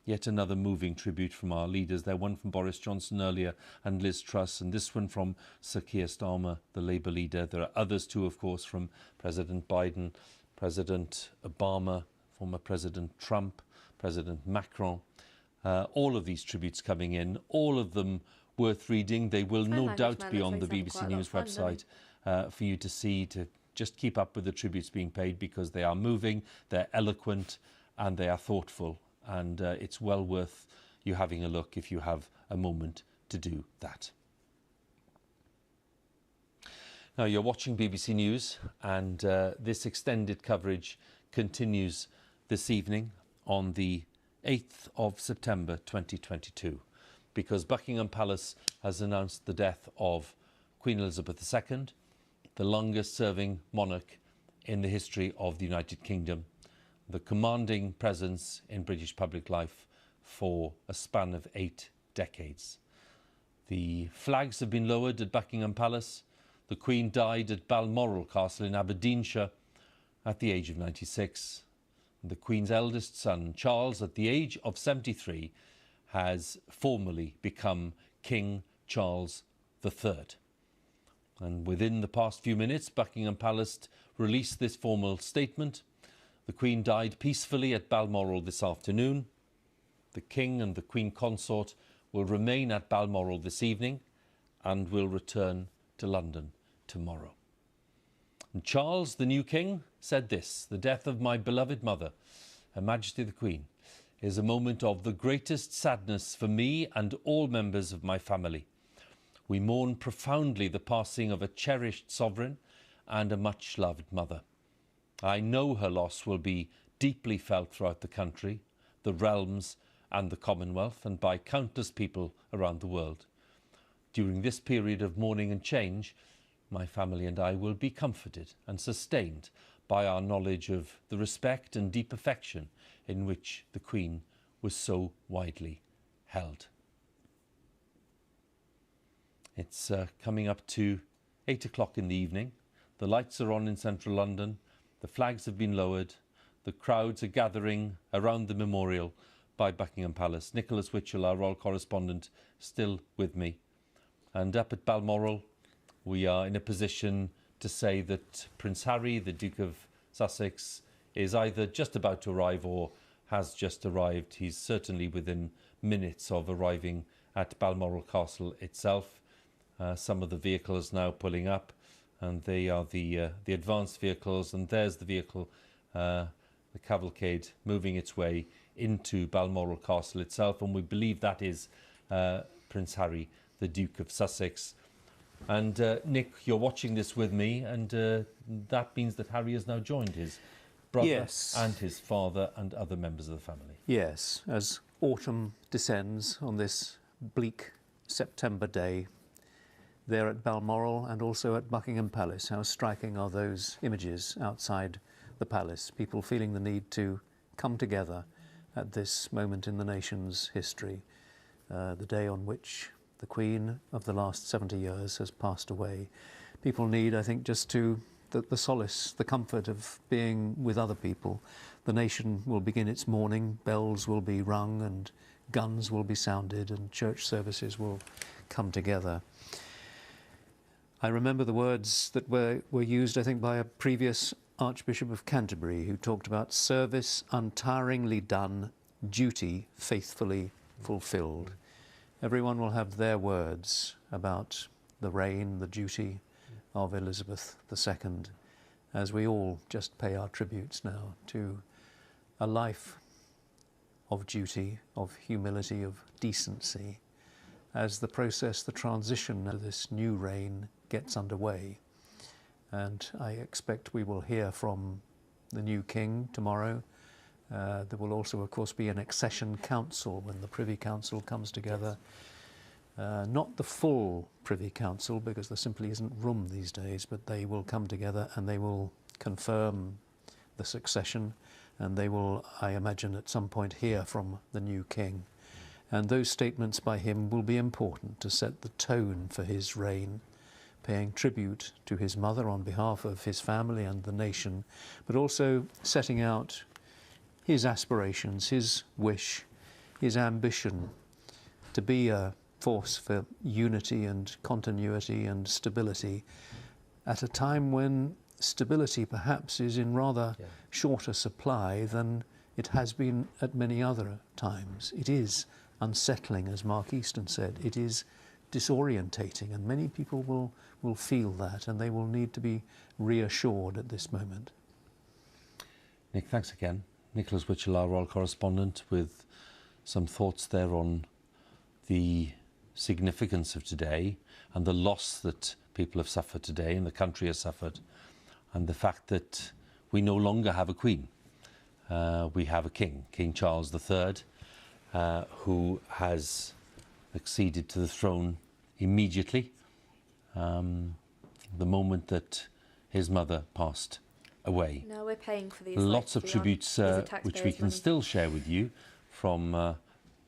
Yet another moving tribute from our leaders there, one from Boris Johnson earlier and Liz Truss, and this one from Sir Keir Starmer, the Labour leader. There are others too, of course, from President Biden, President Obama, former President Trump, President Macron. All of these tributes coming in, all of them worth reading. They will no doubt be on the BBC News website for you to see, to just keep up with the tributes being paid, because they are moving, they're eloquent, and they are thoughtful. And it's well worth you having a look if you have a moment to do that. Now, you're watching BBC News, and this extended coverage continues this evening on the 8th of September 2022, because Buckingham Palace has announced the death of Queen Elizabeth II, the longest serving monarch in the history of the United Kingdom, the commanding presence in British public life for a span of 8 decades. The flags have been lowered at Buckingham Palace. The Queen died at Balmoral Castle in Aberdeenshire at the age of 96. The Queen's eldest son, Charles, at the age of 73, has formally become King Charles III. And within the past few minutes, Buckingham Palace released this formal statement. The Queen died peacefully at Balmoral this afternoon. The King and the Queen Consort will remain at Balmoral this evening and will return to London tomorrow. And Charles, the new King, said this: "The death of my beloved mother, Her Majesty the Queen, is a moment of the greatest sadness for me and all members of my family. We mourn profoundly the passing of a cherished sovereign and a much-loved mother. I know her loss will be deeply felt throughout the country, the realms and the Commonwealth, and by countless people around the world. During this period of mourning and change, my family and I will be comforted and sustained by our knowledge of the respect and deep affection in which the Queen was so widely held." It's coming up to 8 o'clock in the evening. The lights are on in central London. The flags have been lowered. The crowds are gathering around the memorial by Buckingham Palace. Nicholas Witchell, our royal correspondent, still with me. And up at Balmoral, we are in a position to say that Prince Harry, the Duke of Sussex, is either just about to arrive or has just arrived. He's certainly within minutes of arriving at Balmoral Castle itself. Some of the vehicles now pulling up, and they are the advanced vehicles, and there's the vehicle, the cavalcade, moving its way into Balmoral Castle itself, and we believe that is Prince Harry, the Duke of Sussex. And Nick, you're watching this with me, and that means that Harry has now joined his brother, yes, and his father and other members of the family. Yes, as autumn descends on this bleak September day, there at Balmoral and also at Buckingham Palace, how striking are those images outside the palace, people feeling the need to come together at this moment in the nation's history, the day on which the Queen of the last 70 years has passed away. People need, I think, just the solace, the comfort of being with other people. The nation will begin its mourning, bells will be rung and guns will be sounded and church services will come together. I remember the words that were used, I think, by a previous Archbishop of Canterbury, who talked about service untiringly done, duty faithfully fulfilled. Everyone will have their words about the reign, the duty of Elizabeth II, as we all just pay our tributes now to a life of duty, of humility, of decency, as the process, the transition to this new reign gets underway. And I expect we will hear from the new king tomorrow. There will also, of course, be an accession council when the Privy Council comes together. Not the full Privy Council, because there simply isn't room these days, but they will come together and they will confirm the succession, and they will, I imagine, at some point hear from the new king. And those statements by him will be important to set the tone for his reign, paying tribute to his mother on behalf of his family and the nation, but also setting out his aspirations, his wish, his ambition to be a force for unity and continuity and stability at a time when stability perhaps is in rather shorter supply than it has been at many other times. It is unsettling, as Mark Easton said. It is disorientating, and many people will feel that, and they will need to be reassured at this moment. Nick, thanks again. Nicholas Witchell, our royal correspondent, with some thoughts there on the significance of today and the loss that people have suffered today and the country has suffered, and the fact that we no longer have a queen. We have a king, King Charles III, who has acceded to the throne immediately, the moment that his mother passed away. No, we're paying for these. Lots of tributes which we can still share with you from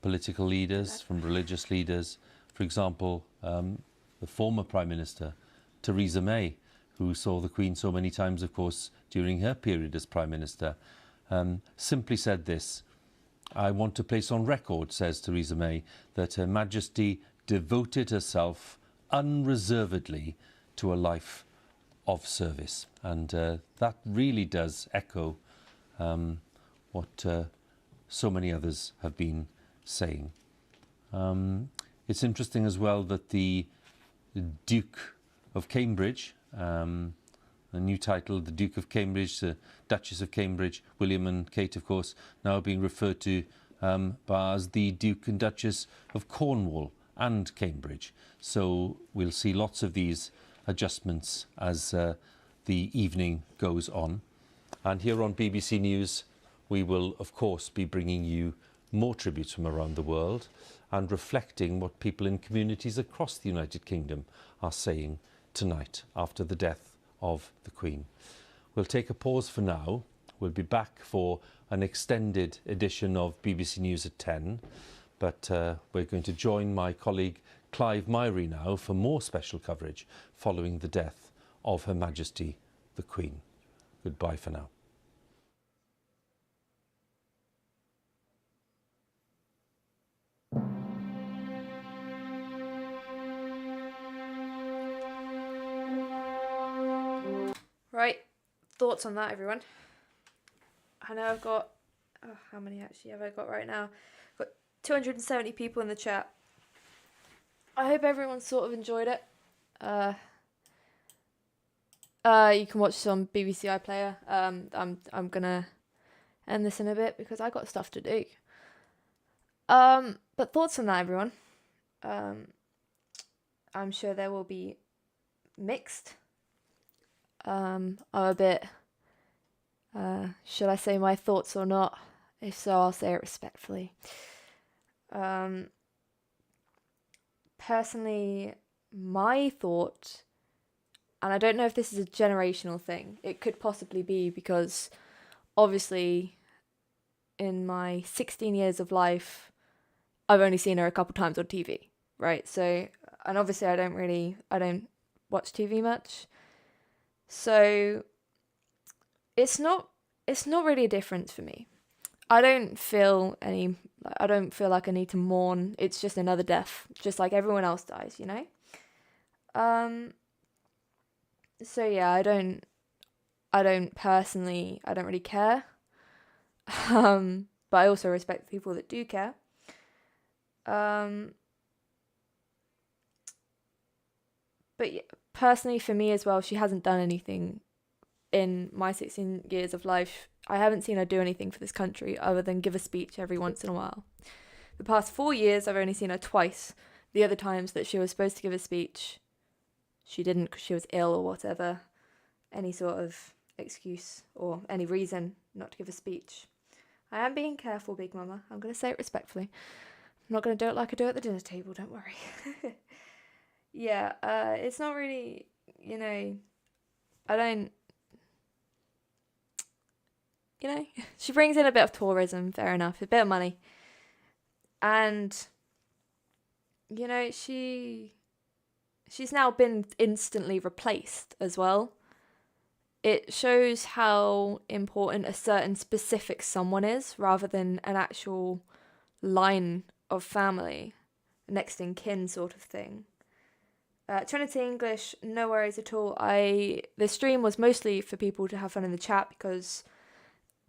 political leaders, from religious leaders. For example, the former Prime Minister, Theresa May, who saw the Queen so many times, of course, during her period as Prime Minister, simply said this: "I want to place on record," says Theresa May, "that Her Majesty devoted herself unreservedly to a life of service." And that really does echo what so many others have been saying. It's interesting as well that the Duke of Cambridge, a new title, the Duke of Cambridge, the Duchess of Cambridge, William and Kate, of course, now being referred to as the Duke and Duchess of Cornwall and Cambridge. So we'll see lots of these adjustments as the evening goes on. And here on BBC News, we will, of course, be bringing you more tributes from around the world and reflecting what people in communities across the United Kingdom are saying tonight after the death of the Queen. We'll take a pause for now. We'll be back for an extended edition of BBC News at 10, but we're going to join my colleague Clive Myrie now for more special coverage following the death of Her Majesty the Queen. Goodbye for now. Right, thoughts on that, everyone? I know I've got, how many actually have I got right now? I've got 270 people in the chat. I hope everyone sort of enjoyed it. You can watch this on BBC iPlayer. I'm gonna end this in a bit because I got stuff to do. But thoughts on that, everyone? I'm sure there will be mixed. I'm a bit, should I say my thoughts or not? If so, I'll say it respectfully. Personally, my thought, and I don't know if this is a generational thing, it could possibly be, because obviously in my 16 years of life, I've only seen her a couple times on TV, right? So, and obviously I don't watch TV much. So it's not really a difference for me. I don't feel like I need to mourn. It's just another death, just like everyone else dies, you know? So yeah, I don't personally, I don't really care. But I also respect people that do care. But yeah, personally, for me as well, she hasn't done anything in my 16 years of life. I haven't seen her do anything for this country other than give a speech every once in a while. The past 4 years, I've only seen her twice. The other times that she was supposed to give a speech, she didn't because she was ill or whatever. Any sort of excuse or any reason not to give a speech. I am being careful, Big Mama. I'm going to say it respectfully. I'm not going to do it like I do at the dinner table, don't worry. Yeah, it's not really, I don't, she brings in a bit of tourism, fair enough, a bit of money. And, she's now been instantly replaced as well. It shows how important a certain specific someone is rather than an actual line of family, next in kin sort of thing. Trinity English, no worries at all. The stream was mostly for people to have fun in the chat because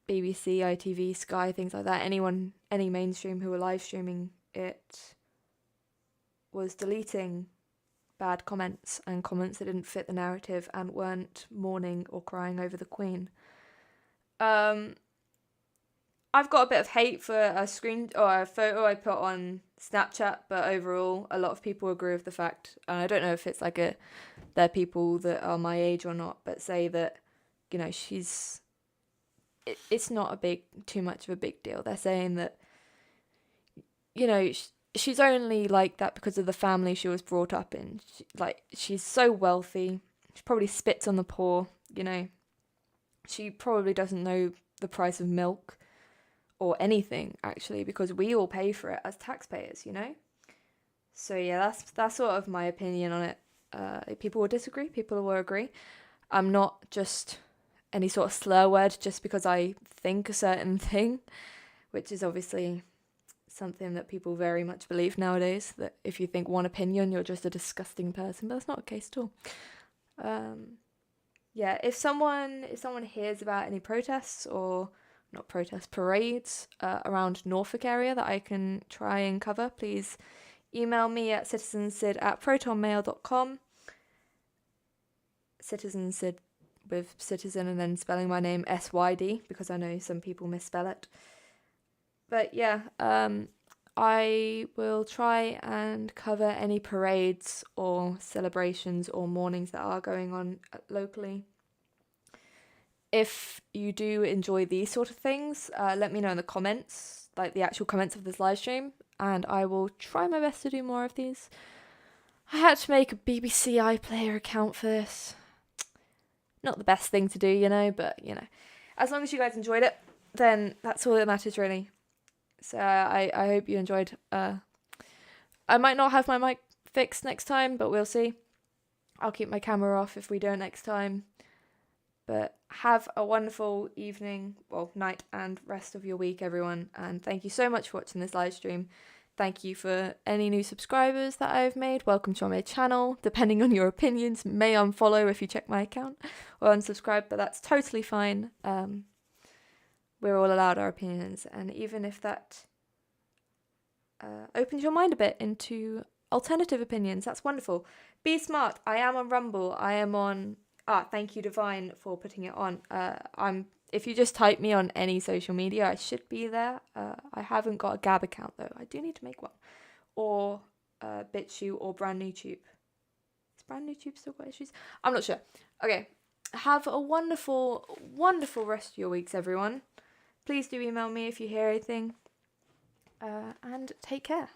BBC, ITV, Sky, things like that, any mainstream who were live streaming it was deleting bad comments and comments that didn't fit the narrative and weren't mourning or crying over the Queen. I've got a bit of hate for a screen or a photo I put on Snapchat, but overall, a lot of people agree with the fact, and I don't know if it's like they're people that are my age or not, but say that, it's not too much of a big deal. They're saying that, she's only like that because of the family she was brought up in. She's so wealthy. She probably spits on the poor, She probably doesn't know the price of milk. Or anything, actually, because we all pay for it as taxpayers, So yeah, that's sort of my opinion on it. People will disagree, people will agree. I'm not just any sort of slur word just because I think a certain thing, which is obviously something that people very much believe nowadays, that if you think one opinion, you're just a disgusting person, but that's not the case at all. Yeah, if someone hears about any protests or parades around Norfolk area that I can try and cover, please email me at citizensid@protonmail.com. Citizensid with citizen and then spelling my name SYD because I know some people misspell it. But yeah, I will try and cover any parades or celebrations or mournings that are going on locally. If you do enjoy these sort of things, let me know in the comments, like the actual comments of this live stream, and I will try my best to do more of these. I had to make a BBC iPlayer account for this. Not the best thing to do, but, as long as you guys enjoyed it, then that's all that matters, really. So I hope you enjoyed. I might not have my mic fixed next time, but we'll see. I'll keep my camera off if we don't next time. But have a wonderful evening, night and rest of your week, everyone. And thank you so much for watching this live stream. Thank you for any new subscribers that I've made. Welcome to my channel. Depending on your opinions, may unfollow if you check my account or unsubscribe, but that's totally fine. We're all allowed our opinions. And even if that opens your mind a bit into alternative opinions, that's wonderful. Be smart. I am on Rumble. I am on... thank you, Divine, for putting it on. If you just type me on any social media, I should be there. I haven't got a Gab account, though. I do need to make one. Or BitChute or Brand New Tube. Is Brand New Tube still got issues? I'm not sure. Okay. Have a wonderful, wonderful rest of your weeks, everyone. Please do email me if you hear anything. And take care.